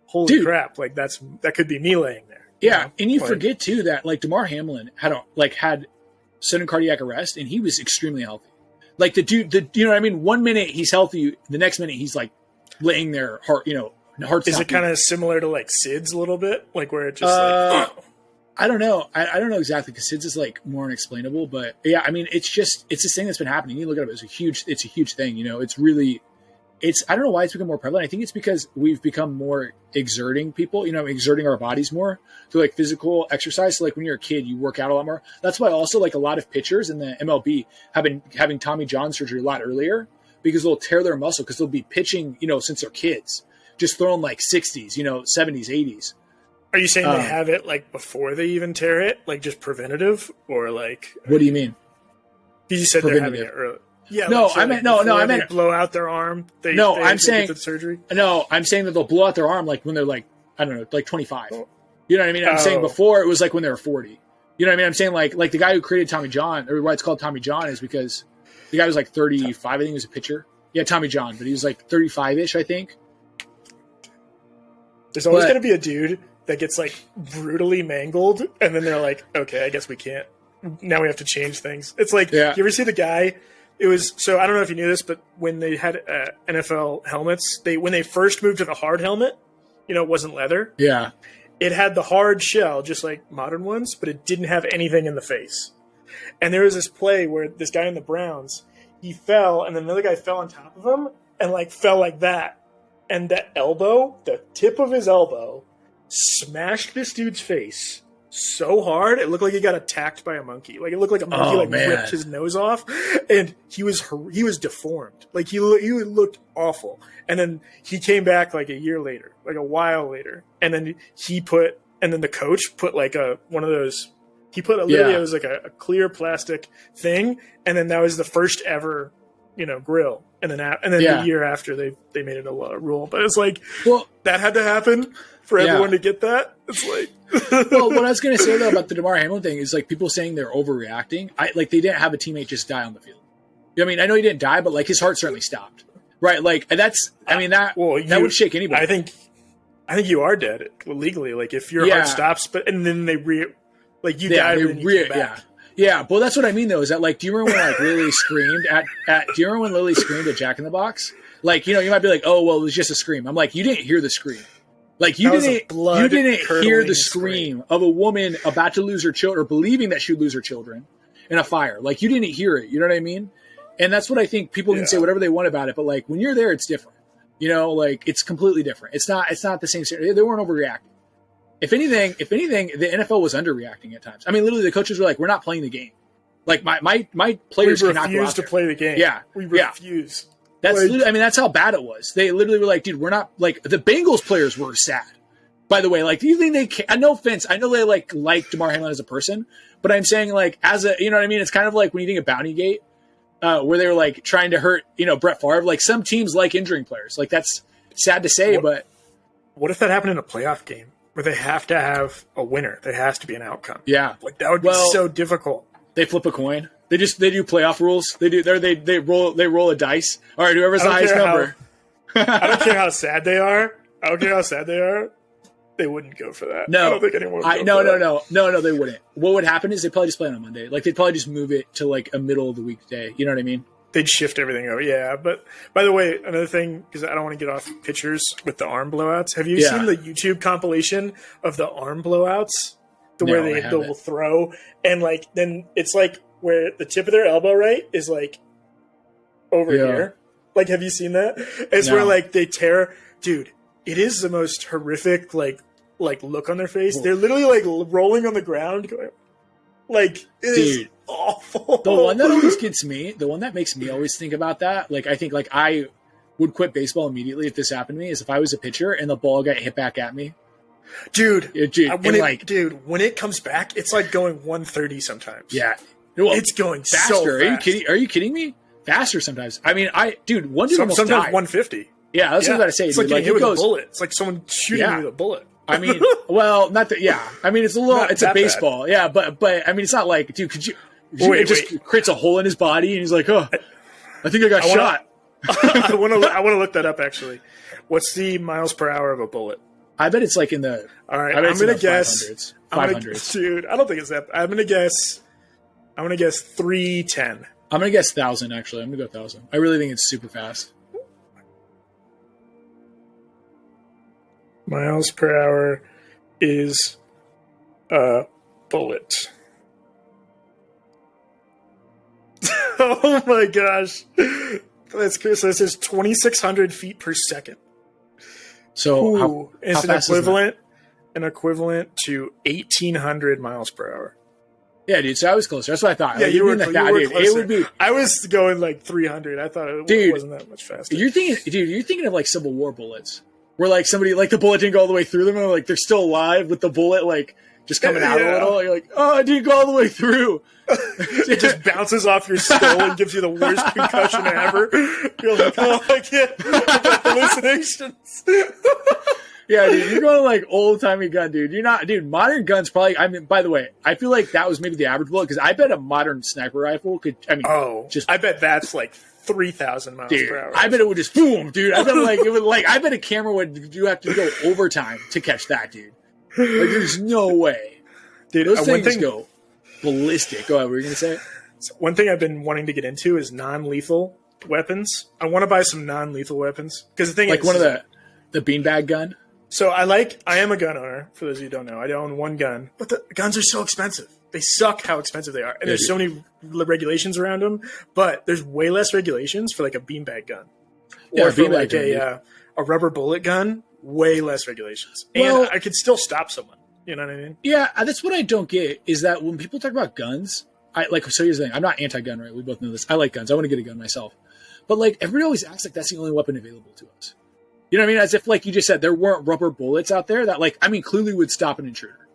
holy crap, like that could be me laying there. Yeah, know? and you forget too that like Damar Hamlin had sudden cardiac arrest, and he was extremely healthy. Like you know what I mean? 1 minute he's healthy, the next minute he's like laying there, heart. Is it kind of similar to like SIDS a little bit, like where it just I don't know. I don't know exactly because SIDS is like more unexplainable, but yeah, I mean it's this thing that's been happening. You look at it, it's a huge thing. You know, I don't know why it's become more prevalent. I think it's because we've become more exerting people, you know, exerting our bodies more through like physical exercise. So like when you're a kid, you work out a lot more. That's why also like a lot of pitchers in the MLB have been having Tommy John surgery a lot earlier because they'll tear their muscle because they'll be pitching, you know, since they're kids, just throwing like 60s, you know, 70s, 80s. Are you saying they have it like before they even tear it, like just preventative or like? What do you mean? You said they're having it early. Yeah, no, like, so I meant no. I meant blow out their arm. I'm saying the surgery. No, I'm saying that they'll blow out their arm like when they're like I don't know, like 25. You know what I mean? I'm saying before it was like when they were 40. You know what I mean? I'm saying like the guy who created Tommy John, or why it's called Tommy John, is because the guy was like 35. I think he was a pitcher. Yeah, Tommy John, but he was like 35-ish, I think. There's always going to be a dude that gets like brutally mangled, and then they're like, okay, I guess we can't. Now we have to change things. It's like, you ever see the guy? It was so I don't know if you knew this, but when they had NFL helmets, when they first moved to the hard helmet, you know, it wasn't leather. Yeah, it had the hard shell, just like modern ones, but it didn't have anything in the face. And there was this play where this guy in the Browns, he fell, and then another guy fell on top of him and like fell like that, and that elbow, the tip of his elbow, smashed this dude's face so hard it looked like he got attacked by a monkey. Like it looked like a monkey ripped his nose off, and he was deformed. Like he looked awful. And then he came back like a year later, like a while later, and then the coach put like one of those. He put literally it was like a clear plastic thing, and then that was the first ever, you know, grill. And then the year after they made it a rule, but it's like that had to happen for everyone to get that. It's like. Well, what I was going to say though about the Damar Hamlin thing is like people saying they're overreacting. Like they didn't have a teammate just die on the field. I mean, I know he didn't die, but like his heart certainly stopped. Right? Like that would shake anybody. I think you are dead legally. Like if your heart stops, and then they died. And then you came back. Yeah, well, that's what I mean though. Is that like, do you remember when like Lily screamed at? Do you remember when Lily screamed at Jack in the Box? Like, you know, you might be like, oh well, it was just a scream. I'm like, you didn't hear the scream. Like you didn't hear the scream of a woman about to lose her children, or believing that she would lose her children in a fire. Like you didn't hear it. You know what I mean? And that's what I think. People can say whatever they want about it, but like when you're there, it's different. You know, like it's completely different. It's not the same. They weren't overreacting. If anything, the NFL was underreacting at times. I mean, literally, the coaches were like, "We're not playing the game." Like my players cannot go out to play the game. Yeah, we refuse. That's how bad it was. They literally were like, dude, we're not like the Bengals players were sad. By the way, like, do you think they can? No offense. I know they like Damar Hamlin as a person, but I'm saying like as a, you know what I mean? It's kind of like when you think of Bountygate, where they were like trying to hurt, you know, Brett Favre. Like some teams like injuring players. Like that's sad to say, but what if that happened in a playoff game? where they have to have a winner. There has to be an outcome. Yeah, like that would be so difficult. They flip a coin. They do playoff rules. They roll a dice. All right, whoever's the highest number. I don't care how sad they are. They wouldn't go for that. No, I don't think anyone would go no, for that. No, they wouldn't. What would happen is they'd probably just play it on Monday. Like, they'd probably just move it to, like, a middle of the week day. You know what I mean? They'd shift everything over. Yeah, but by the way, another thing, because I don't want to get off pitchers with the arm blowouts. Have you seen the YouTube compilation of the arm blowouts? Where they will throw, and, like, then it's, like, where the tip of their elbow, right, is, like, over here. Like, have you seen that? It's where, like, they tear. Dude, it is the most horrific, like look on their face. They're literally, like, rolling on the ground going, like, it is awful. The one that always gets me, the one that makes me always think about that, like, I think, like, I would quit baseball immediately if this happened to me, is if I was a pitcher and the ball got hit back at me. Dude, when it comes back, it's like going 130 sometimes. Yeah. Well, it's going faster. So fast. Are you kidding me? Faster sometimes. I mean, one dude almost sometimes died. 150. Yeah, that's what I gotta say. It's dude. like getting hit with a bullet. It's like someone shooting you with a bullet. I mean, well, not that. Yeah, I mean, it's a little. It's a baseball. Bad. Yeah, but I mean, it's not like, dude. Could you? It just creates a hole in his body, and he's like, oh, I think I got shot. I want to look that up. Actually, what's the miles per hour of a bullet? I bet it's like in the. All right, I'm gonna guess 500s. Dude, I don't think it's that. I'm gonna guess 310. I'm gonna guess 1,000. Actually, I'm gonna go 1,000. I really think it's super fast. Miles per hour is a bullet. Oh my gosh. That's crazy. So it says 2,600 feet per second. So how fast is that? An equivalent to 1,800 miles per hour. Yeah, dude. So I was closer. That's what I thought. Yeah, like, you were closer. It would be. I was going like 300. I thought it wasn't that much faster. You're thinking of like Civil War bullets. Where, like, somebody, like, the bullet didn't go all the way through them, and, like, they're still alive with the bullet, like, just coming out a little. You're like, oh, it didn't go all the way through. It just bounces off your skull and gives you the worst concussion ever. You're like, oh, I can't. I got hallucinations. Yeah, dude, you're going, like, old-timey gun, dude. You're not, dude, modern guns probably, I mean, by the way, I feel like that was maybe the average bullet, because I bet a modern sniper rifle could, I mean, I bet that's, like, 3,000 miles per hour. I bet it would just boom, dude. I bet I bet a camera would have to go overtime to catch that, dude. Like, there's no way. Dude, those things go ballistic. Go ahead, what were you gonna say? So one thing I've been wanting to get into is non-lethal weapons. I want to buy some non-lethal weapons. Because the thing like is, one of the beanbag gun? So I am a gun owner, for those of you who don't know. I own one gun. But the guns are so expensive. They suck how expensive they are. And there's so many regulations around them, but there's way less regulations for like a beanbag gun. Or for like a rubber bullet gun, way less regulations. And I could still stop someone. You know what I mean? Yeah, that's what I don't get, is that when people talk about guns, so here's the thing. I'm not anti-gun, right? We both know this. I like guns. I want to get a gun myself. But like, everybody always acts like that's the only weapon available to us. You know what I mean? As if, like you just said, there weren't rubber bullets out there that, like, I mean, clearly would stop an intruder.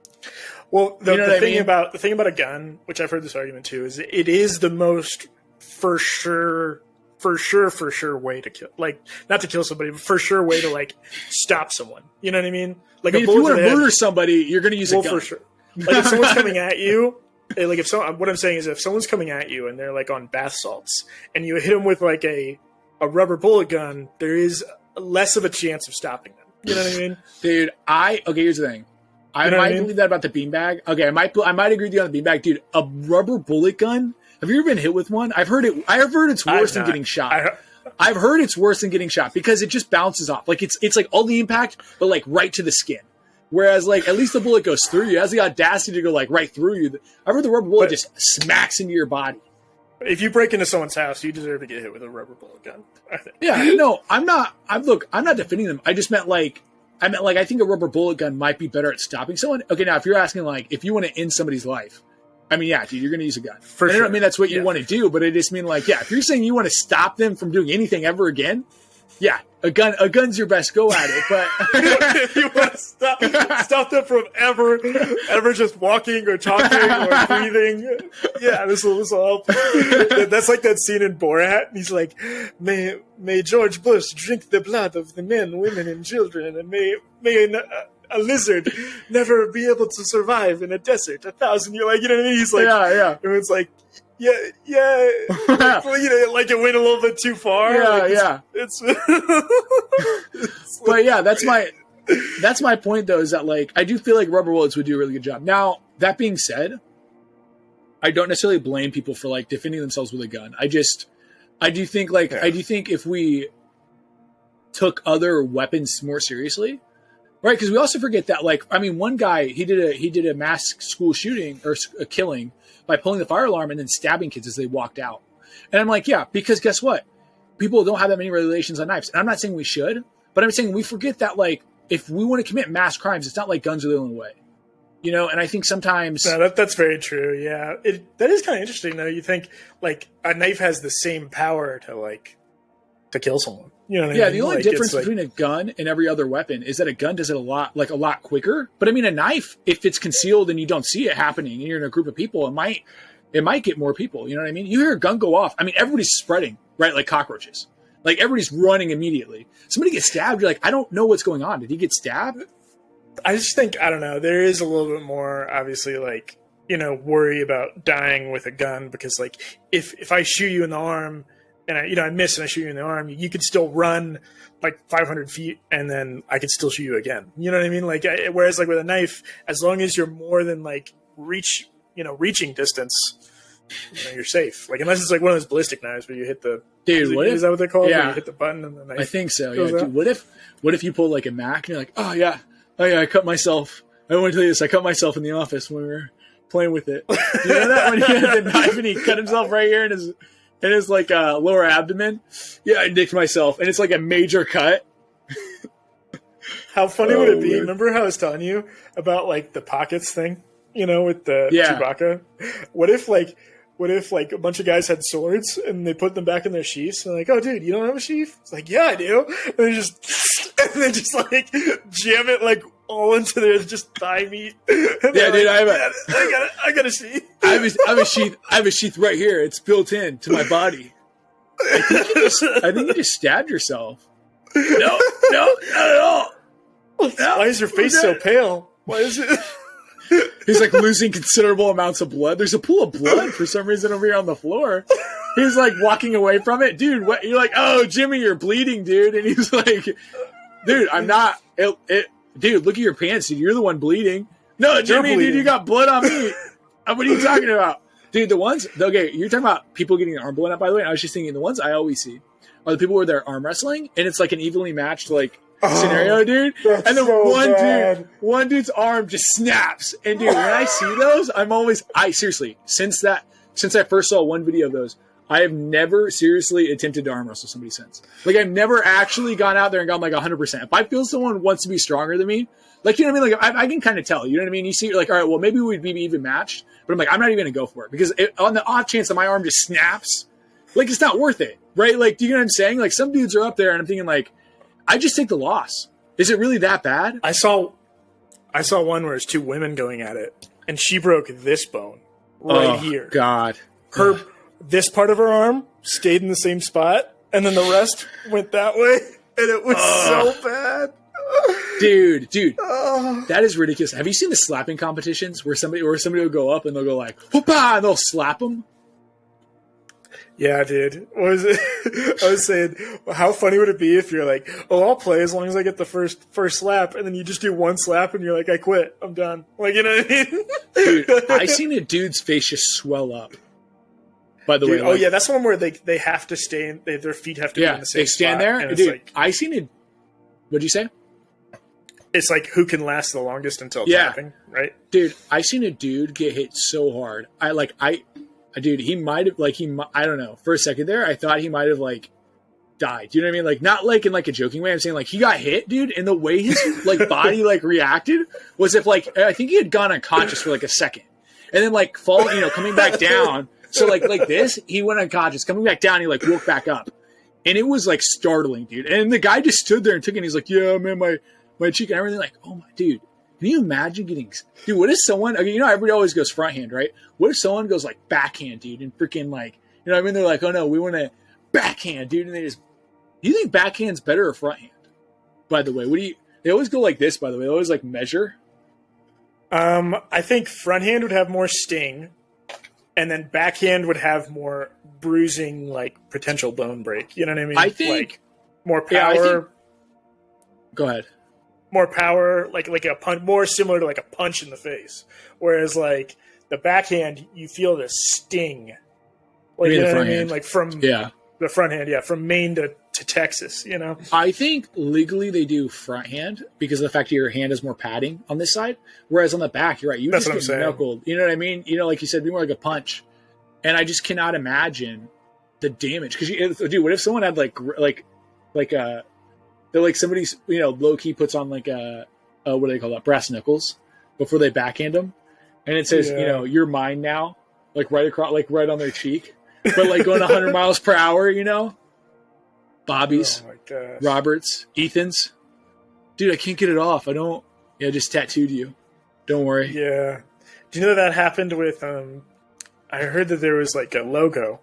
Well, the thing about a gun, which I've heard this argument too, is it is the most for sure way to kill, like, not to kill somebody, but for sure way to, like, stop someone. You know what I mean? Like, if you want to murder somebody, you're going to use a gun. For sure. Like, if someone's coming at you, like, what I'm saying is, if someone's coming at you and they're like on bath salts, and you hit them with like a rubber bullet gun, there is less of a chance of stopping them. You know what I mean? Dude, here's the thing. I might believe that about the beanbag. Okay, I might agree with you on the beanbag, dude. A rubber bullet gun. Have you ever been hit with one? I've heard it's worse than getting shot. I've heard it's worse than getting shot because it just bounces off. Like it's like all the impact, but like right to the skin. Whereas like at least the bullet goes through you. It has the audacity to go like right through you. I've heard the rubber bullet just smacks into your body. If you break into someone's house, you deserve to get hit with a rubber bullet gun, I think. Yeah, no, I'm not defending them. I think a rubber bullet gun might be better at stopping someone. Okay, now if you're asking like if you want to end somebody's life, I mean, yeah, dude, you're going to use a gun. For sure. I don't mean that's what you want to do, but I just mean like, yeah, if you're saying you want to stop them from doing anything ever again, yeah, a gun's your best go at it. But if you want to stop them from ever just walking or talking or breathing, yeah, this will help. That's like that scene in Borat. And he's like, may George Bush drink the blood of the men, women, and children, and may a lizard never be able to survive in a desert 1,000 years. Like, you know what I mean? He's like, yeah. And it's like, yeah. Like, you know, like it went a little bit too far. Yeah, like it's But yeah, that's my point though, is that like, I do feel like rubber bullets would do a really good job. Now, that being said, I don't necessarily blame people for like defending themselves with a gun. I do think if we took other weapons more seriously, right? Because we also forget that, like, I mean, one guy, he did a mass school shooting or a killing by pulling the fire alarm and then stabbing kids as they walked out. And I'm like, yeah, because guess what? People don't have that many regulations on knives. And I'm not saying we should, but I'm saying we forget that, like, if we want to commit mass crimes, it's not like guns are the only way. You know, and I think sometimes... No, that's very true, yeah. That is kind of interesting, though. You think, like, a knife has the same power to kill someone. You know what I mean? Yeah, the only like, difference between a gun and every other weapon is that a gun does it a lot quicker. But I mean, a knife, if it's concealed and you don't see it happening and you're in a group of people, it might get more people. You know what I mean? You hear a gun go off. I mean, everybody's spreading, right? Like cockroaches. Like, everybody's running immediately. Somebody gets stabbed, you're like, I don't know what's going on. Did he get stabbed? I just think, I don't know, there is a little bit more, obviously, like, you know, worry about dying with a gun because, like, if I shoot you in the arm and I miss and I shoot you in the arm, you could still run like 500 feet and then I could still shoot you again. You know what I mean? Like, whereas like with a knife, as long as you're more than like reaching distance, you're safe. Like, unless it's like one of those ballistic knives where you hit the is that what they call it? Yeah, you hit the button and the knife. I think so. Yeah. Dude, what if you pull like a Mac and you're like, oh yeah, I cut myself. I want to tell you this. I cut myself in the office when we were playing with it. You know that when he had the knife and he cut himself right here in his like lower abdomen. Yeah, I nicked myself, and it's like a major cut. How funny would it be? Weird. Remember how I was telling you about like the pockets thing? You know, with the Chewbacca. What if a bunch of guys had swords and they put them back in their sheaths and they're like, oh dude, you don't have a sheath? It's like, yeah, I do. And they just like jam it like all into their just thigh meat. And yeah, dude, like, I got a sheath. I have a sheath right here. It's built in to my body. I think you just stabbed yourself. No, not at all. No, why is your face so pale? Why is it? He's like losing considerable amounts of blood. There's a pool of blood for some reason over here on the floor. He's like walking away from it. Dude, what? You're like, oh, Jimmy, you're bleeding, dude. And he's like, dude, I'm not. Dude, look at your pants, dude. You're the one bleeding. No, Jimmy, dude, you got blood on me. What are you talking about? Dude, okay, you're talking about people getting their arm blown out, by the way. I was just thinking the ones I always see are the people where they're arm wrestling, and it's like an evenly matched, like, scenario, dude. And then one dude's arm just snaps. And dude, when I see those, seriously, since I first saw one video of those, I have never seriously attempted to arm wrestle somebody since. Like, I've never actually gone out there and gone like 100%. If I feel someone wants to be stronger than me, like, you know what I mean? Like, I can kind of tell, you know what I mean? You see, you're like, all right, well, maybe we'd be even matched. But I'm like, I'm not even going to go for it. Because on the off chance that my arm just snaps, like, it's not worth it, right? Like, do you know what I'm saying? Like, some dudes are up there and I'm thinking like, I just take the loss. Is it really that bad? I saw one where it's two women going at it, and she broke this bone right here. God. This part of her arm stayed in the same spot, and then the rest went that way, and it was so bad. Dude, that is ridiculous. Have you seen the slapping competitions where somebody will go up and they'll go like, whoopah, and they'll slap them? Yeah, dude. What was it? I was saying, how funny would it be if you're like, oh, I'll play as long as I get the first slap, and then you just do one slap and you're like, I quit, I'm done. Like, you know what I mean? Dude, I seen a dude's face just swell up. By the way, oh yeah, that's the one where they have to stay in, their feet have to be in the same spot. They stand there. Dude, like, I seen it. What'd you say? It's like who can last the longest until tapping, right? Dude, I seen a dude get hit so hard. Dude, he might have, like, I don't know. For a second there, I thought he might have, like, died. Do you know what I mean? Like, not, like, in, like, a joking way. I'm saying, like, he got hit, dude, and the way his, like, body, like, reacted was if, like, I think he had gone unconscious for, like, a second. And then, like, falling, coming back down. So, like this, he went unconscious. Coming back down, he, like, woke back up. And it was, like, startling, dude. And the guy just stood there and took it, and he's like, yeah, man, my cheek and everything. Like, oh, my, dude. Can you imagine getting... Dude, what if someone... Okay, everybody always goes front hand, right? What if someone goes, like, backhand, dude, and freaking, like... You know what I mean? They're like, oh, no, we want to backhand, dude. And they just... Do you think backhand's better or front hand? By the way, what do you... They always go like this, by the way. They always like measure. I think front hand would have more sting, and then backhand would have more bruising, like potential bone break. You know what I mean? I think like more power. Go ahead. More power, like a punch, more similar to like a punch in the face. Whereas like the backhand, you feel the sting. Like you know what I mean? Like from the front hand, from Maine to Texas. You know. I think legally they do front hand because of the fact that your hand has more padding on this side, whereas on the back, you're right. You That's just get knuckled. You know what I mean? You know, like you said, be more like a punch. And I just cannot imagine the damage because, dude, what if someone had like they're like somebody's, you know, low key puts on like a what do they call that? Brass knuckles before they backhand them, and it says, you know, you're mine now, like right across, like right on their cheek, but like going 100 miles per hour, you know. Bobby's, Roberts, Ethan's, dude, I can't get it off. I don't. Yeah, I just tattooed you. Don't worry. Yeah. Do you know that happened with? I heard that there was like a logo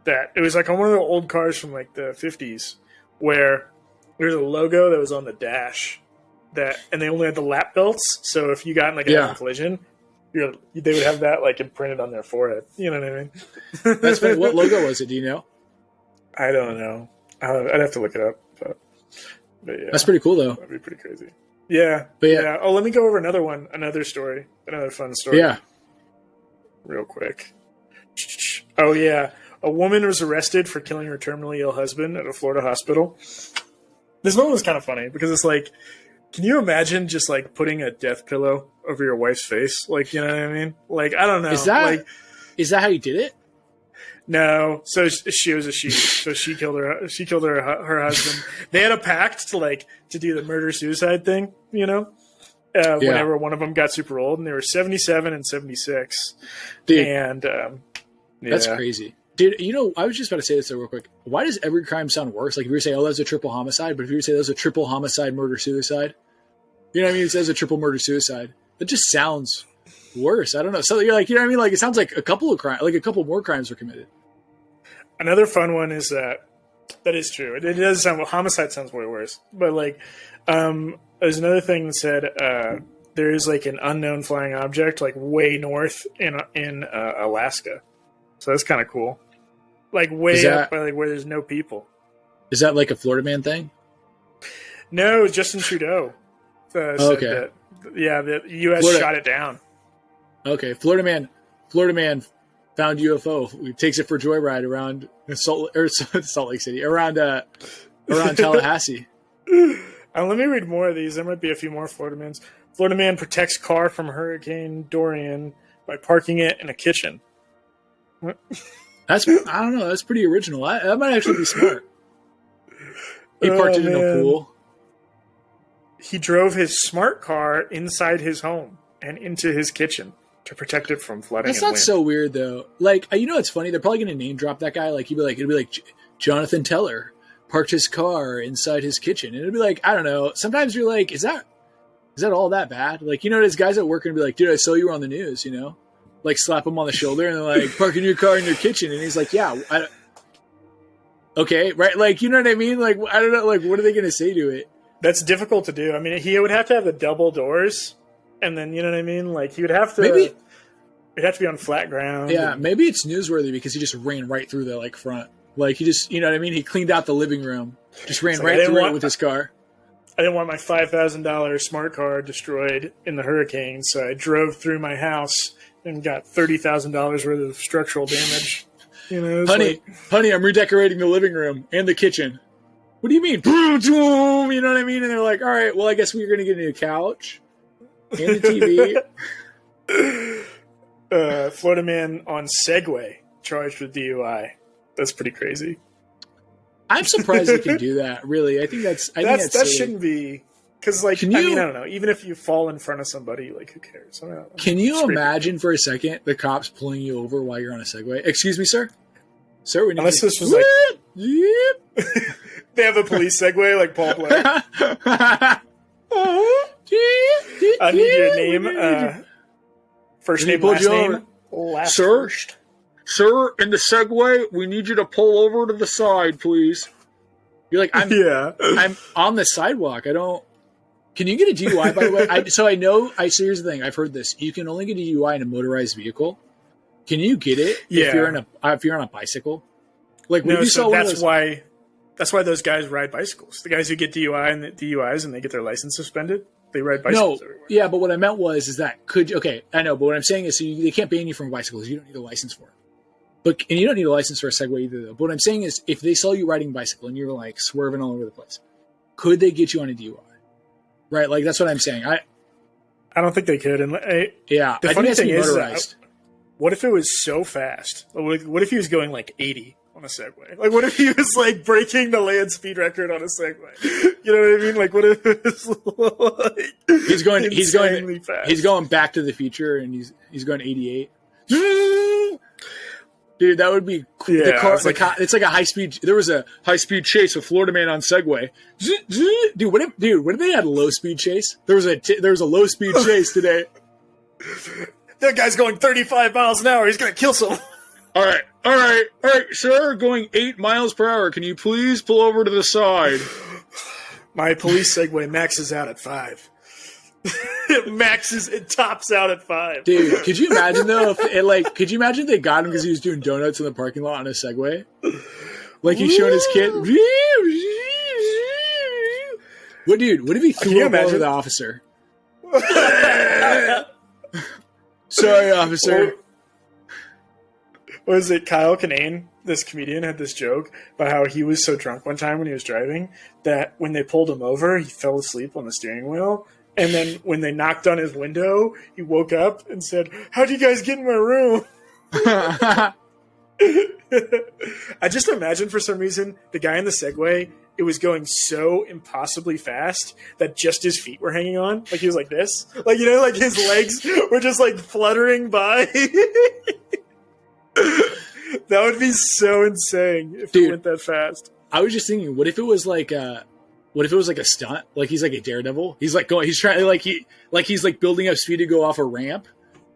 that it was like on one of the old cars from like the 50s where there's a logo that was on the dash and they only had the lap belts. So if you got in like a collision, they would have that like imprinted on their forehead. You know what I mean? That's funny. What logo was it? Do you know? I don't know. I'd have to look it up. But yeah, that's pretty cool though. That'd be pretty crazy. Yeah. But yeah. Oh, let me go over another story, another fun story. Yeah. Real quick. Oh yeah. A woman was arrested for killing her terminally ill husband at a Florida hospital. This one was kind of funny because it's like, can you imagine just like putting a death pillow over your wife's face? Like, you know what I mean? Like, I don't know. Is that how you did it? No. So she was a she. So she killed her husband. They had a pact to do the murder suicide thing, you know? Whenever one of them got super old, and they were 77 and 76. Dude, and that's crazy. Dude, you know, I was just about to say this real quick. Why does every crime sound worse? Like if you were to say, oh, that's a triple homicide, but if you were to say that's a triple homicide, murder, suicide, you know what I mean? It says a triple murder, suicide. That just sounds worse. I don't know. So you're like, you know what I mean? Like it sounds like a couple more crimes were committed. Another fun one is that is true. It does sound, homicide sounds way worse. But like, there's another thing that said there is like an unknown flying object like way north in Alaska. So that's kind of cool. Like way up by like where there's no people. Is that like a Florida man thing? No, Justin Trudeau. Said okay. The U.S. shot it down. Okay, Florida man found UFO. He takes it for a joyride around Salt Lake City, around Tallahassee. Let me read more of these. There might be a few more Florida mans. Florida man protects car from Hurricane Dorian by parking it in a kitchen. I don't know. That's pretty original. That might actually be smart. He parked it in a pool. He drove his smart car inside his home and into his kitchen to protect it from flooding. That's not so weird though. Like, you know, it's funny. They're probably going to name drop that guy. Like, it'd be like Jonathan Teller parked his car inside his kitchen, and it'd be like, I don't know. Sometimes you're like, is that all that bad? Like, you know, there's guys at work and be like, dude, I saw you were on the news. You know. Like slap him on the shoulder and they're like, parking your car in your kitchen. And he's like, yeah. Okay, right? Like, you know what I mean? Like, I don't know. Like, what are they going to say to it? That's difficult to do. I mean, he would have to have the double doors. And then, you know what I mean? Like, he would have to... It'd have to be on flat ground. Yeah, maybe it's newsworthy because he just ran right through the, like, front. Like, he just, you know what I mean? He cleaned out the living room. Just ran right through it with his car. I didn't want my $5,000 smart car destroyed in the hurricane, so I drove through my house and got $30,000 worth of structural damage. You know, honey, I'm redecorating the living room and the kitchen. What do you mean? You know what I mean? And they're like, all right, well, I guess we're going to get a new couch and a TV. Florida man on Segway charged with DUI. That's pretty crazy. I'm surprised they can do that. Really, I think that shouldn't be. Because, like, I don't know. Even if you fall in front of somebody, like, who cares? Can you imagine for a second the cops pulling you over while you're on a Segway? Excuse me, sir? Sir, we need Unless this was like... They have a police Segway, like Paul Blair. I need your name. First name, last name. Last sir? First. Sir, in the Segway, we need you to pull over to the side, please. You're like, I'm on the sidewalk. I don't... Can you get a DUI, by the way? So here's the thing. I've heard this. You can only get a DUI in a motorized vehicle. Can you get it if you're on a bicycle? Like when that's why those guys ride bicycles. The guys who get DUIs and they get their license suspended, they ride bicycles everywhere. Yeah, but what I meant is that I know, but what I'm saying is they can't ban you from bicycles. You don't need a license for it. And you don't need a license for a Segway either, though. But what I'm saying is if they saw you riding a bicycle and you're like swerving all over the place, could they get you on a DUI? Right, like that's what I'm saying. I don't think they could. And the funny thing is, what if it was so fast? What if he was going like 80 on a Segway? Like, what if he was like breaking the land speed record on a Segway? You know what I mean? Like, what if it was like he's going fast? He's going Back to the Future, and he's going 88. Dude, that would be cool. Yeah, it's like a high speed. There was a high speed chase with Florida man on Segway. Dude, what if they had a low speed chase? There was a low speed chase today. That guy's going 35 miles an hour. He's gonna kill someone. All right, sir. Going 8 miles per hour. Can you please pull over to the side? My police Segway maxes out at 5. It tops out at 5. Dude, could you imagine though? Could you imagine if they got him because he was doing donuts in the parking lot on a Segway? Like he's showing his kid. What if he threw up over the officer? Sorry, officer. Was it Kyle Kinane, this comedian, had this joke about how he was so drunk one time when he was driving that when they pulled him over, he fell asleep on the steering wheel. And then when they knocked on his window, he woke up and said, "How'd you guys get in my room?" I just imagine for some reason the guy in the Segway, it was going so impossibly fast that just his feet were hanging on. Like he was like this. Like, you know, like his legs were just like fluttering by. That would be so insane if it went that fast. I was just thinking, what if it was like a stunt? Like he's like a daredevil. He's like he's building up speed to go off a ramp.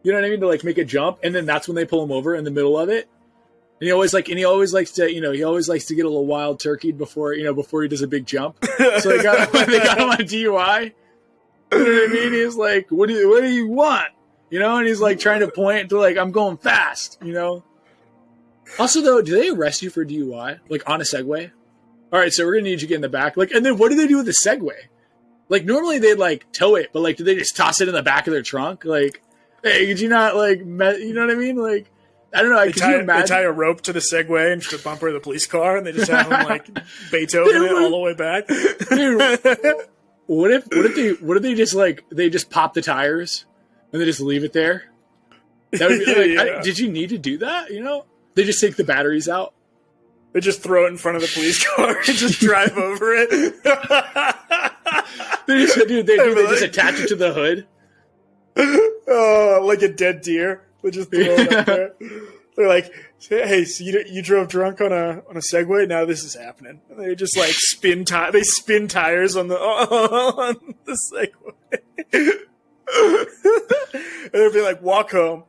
You know what I mean? To like make a jump, and then that's when they pull him over in the middle of it. And he always likes to get a little wild turkey before he does a big jump. So they got him on DUI. You know what I mean? He's like, what do you want? You know, and he's like trying to point to like, I'm going fast, you know? Also though, do they arrest you for DUI? Like on a Segway? All right, so we're going to need you to get in the back. Like, and then what do they do with the Segway? Like normally they'd like tow it, but like, do they just toss it in the back of their trunk? Like, hey, could you not like, you know what I mean? Like, I don't know. They tie a rope to the Segway and to the bumper of the police car, and they just have them like Beethoven it all the way back. Dude, what if they just pop the tires and they just leave it there? That would be like, did you need to do that? You know, they just take the batteries out. They just throw it in front of the police car and just drive over it. They just attach it to the hood. Oh, like a dead deer. They just throw it up there. They're like, "Hey, so you drove drunk on a Segway? Now this is happening." And they just like spin tires on the Segway. And they'll be like, "Walk home."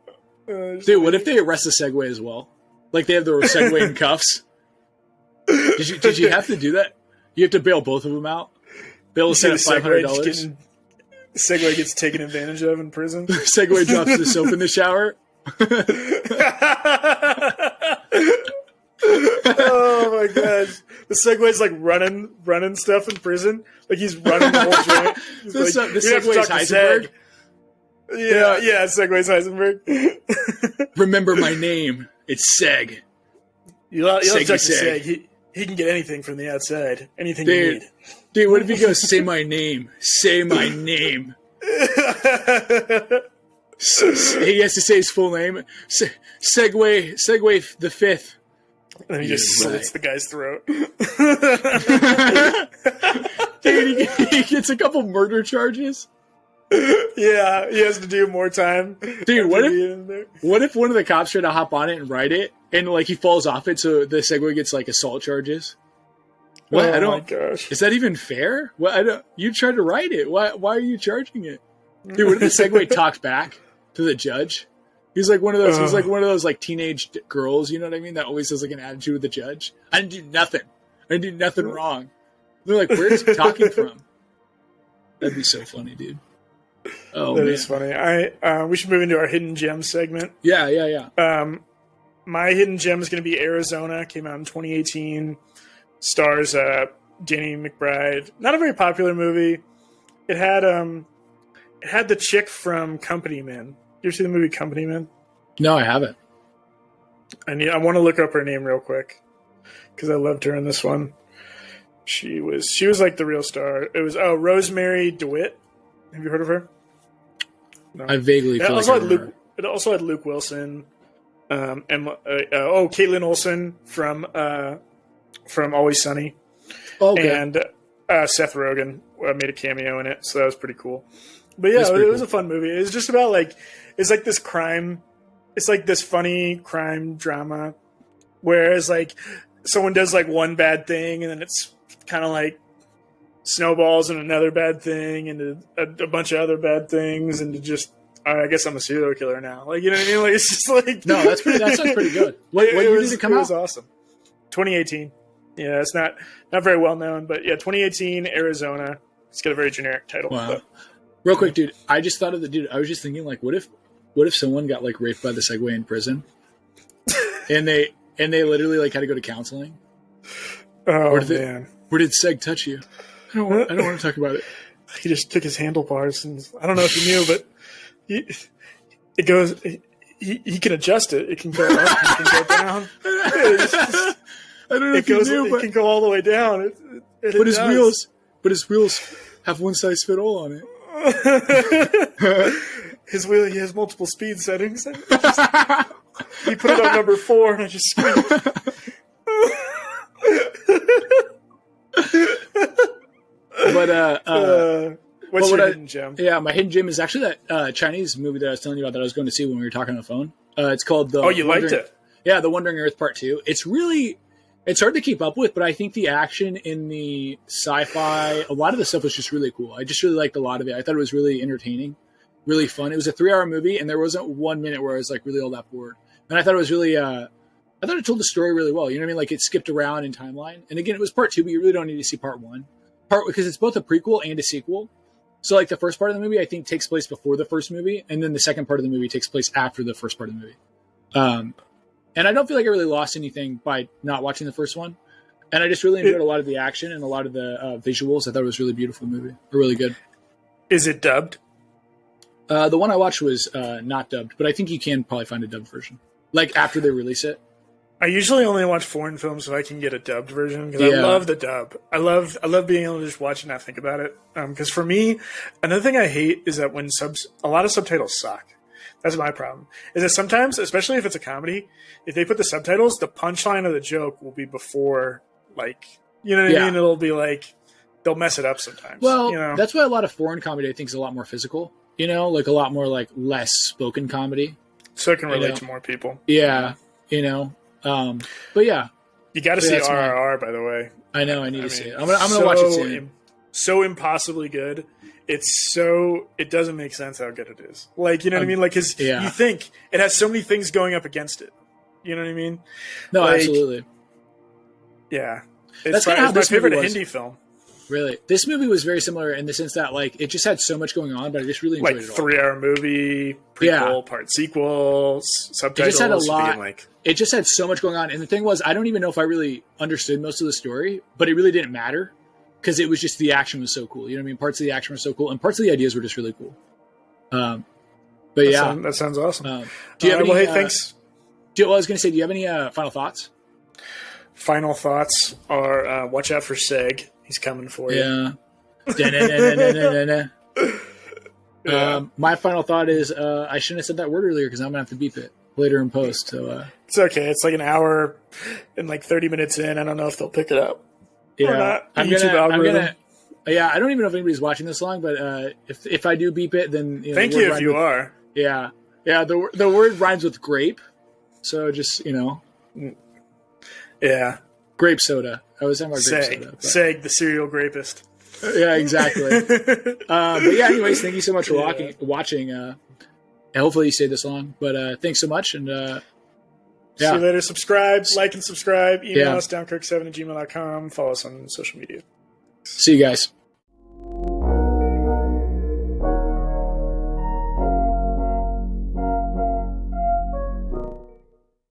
Dude, what if they arrest the Segway as well? Like they have the Segway in cuffs. Did you have to do that? You have to bail both of them out. Bail is set at $500. Segway gets taken advantage of in prison. Segway drops the soap in the shower. Oh my gosh! The Segway's like running stuff in prison. Like he's running the whole joint. The Segway's Heisenberg. Yeah, Segway's Heisenberg. Remember my name. It's Seg. You love to talk to Seg. He can get anything from the outside. Anything you need. Dude, what if he goes, "Say my name. Say my name." He has to say his full name. Segway the Fifth. And he just slits the guy's throat. Dude, he gets a couple murder charges. Yeah, he has to do more time. Dude, what if one of the cops tried to hop on it and ride it, and like he falls off it, so the Segway gets like assault charges? What? Oh my gosh! Is that even fair? What? You tried to ride it. Why are you charging it? Dude, what if the Segway talks back to the judge? He's like one of those. He's like one of those like teenage girls. You know what I mean? That always has like an attitude with the judge. I didn't do nothing. I didn't do nothing wrong. They're like, where is he talking from? That'd be so funny, dude. Oh, That man. is funny. We should move into our hidden gem segment. Yeah. My hidden gem is going to be Arizona. Came out in 2018. Stars Danny McBride. Not a very popular movie. It had the chick from Company Man. You ever see the movie Company Man? No, I haven't. I want to look up her name real quick because I loved her in this one. She was like the real star. It was Rosemary DeWitt. Have you heard of her? No. I vaguely feel It also had Luke Wilson, Caitlin Olsen from Always Sunny, and Seth Rogen made a cameo in it, so that was pretty cool. But yeah, it was a fun movie. It was just about it's like this crime. It's like this funny crime drama, whereas like someone does like one bad thing, and then it's kind of like snowballs and another bad thing, and a bunch of other bad things, and just I guess I'm a serial killer now. Like, you know what I mean? Like, it's just like no, that sounds pretty good. What year did it come out? It was awesome. 2018. Yeah, it's not very well known, but yeah, 2018 Arizona. It's got a very generic title. Wow. But. Real quick, dude. I just thought of I was just thinking, like, what if someone got like raped by the Segway in prison, and they literally like had to go to counseling? Oh man, where did Seg touch you? I don't want to talk about it. He just took his handlebars, and I don't know if you knew, but it goes. He can adjust it. It can go up. It can go down. I don't know if you knew, but it can go all the way down. But his wheels have one size fit all on it. His wheel, he has multiple speed settings. He put it on number 4, and I just screamed. What's your hidden gem? Yeah, my hidden gem is actually that Chinese movie that I was telling you about that I was going to see when we were talking on the phone. It's called Oh, you liked it? Yeah, The Wandering Earth Part 2. It's hard to keep up with, but I think the action in the sci-fi, a lot of the stuff was just really cool. I just really liked a lot of it. I thought it was really entertaining, really fun. It was a 3-hour movie, and there wasn't 1 minute where I was like really all that bored. And I thought it was really, I thought it told the story really well. You know what I mean? Like it skipped around in timeline. And again, it was part 2, but you really don't need to see part 1. Because it's both a prequel and a sequel. So like the first part of the movie, I think takes place before the first movie, and then the second part of the movie takes place after the first part of the movie. And I don't feel like I really lost anything by not watching the first one. And I just really enjoyed a lot of the action and a lot of the visuals. I thought it was a really beautiful movie. Really good. Is it dubbed? The one I watched was not dubbed, but I think you can probably find a dubbed version. Like after they release it. I usually only watch foreign films so I can get a dubbed version because I love the dub. I love being able to just watch and not think about it. Because for me, another thing I hate is that when a lot of subtitles suck. That's my problem. Is that sometimes, especially if it's a comedy, if they put the subtitles, the punchline of the joke will be before, like, you know what I mean? It'll be like, they'll mess it up sometimes. Well, you know? That's why a lot of foreign comedy I think is a lot more physical. You know, like a lot more like less spoken comedy. So it can relate to more people. Yeah, you know. But yeah. You got to see RRR, by the way. I know, I need to see it. I'm gonna watch it soon. So impossibly good. It doesn't make sense how good it is. Like, you know what I mean? Like, cause you think it has so many things going up against it. You know what I mean? No, like, absolutely. Yeah. That's kind of how my favorite Hindi film. Really? This movie was very similar in the sense that, like, it just had so much going on, but I just really enjoyed it all. 3-hour movie, prequel, part sequel, subtitles. It just had a lot. It just had so much going on. And the thing was, I don't even know if I really understood most of the story, but it really didn't matter. Because it was just the action was so cool. You know what I mean? Parts of the action were so cool, and parts of the ideas were just really cool. But that sounds awesome. Do you have any? Well, hey, thanks. I was going to say, do you have any final thoughts? Final thoughts are watch out for Seg. He's coming for you. Yeah. My final thought is I shouldn't have said that word earlier because I'm going to have to beep it later in post. So it's okay. It's like an hour and like 30 minutes in. I don't know if they'll pick it up. Yeah, I don't even know if anybody's watching this long, but if I do beep it, then thank you if you are. Yeah. The word rhymes with grape, so just grape soda. I was talking about grape soda. Seg, the serial grapist. Yeah, exactly. But yeah, anyways, thank you so much for watching. Hopefully you stayed this long, but thanks so much, and. See you later. Subscribe, like, and subscribe. Email us, downkirk7@gmail.com. Follow us on social media. See you guys.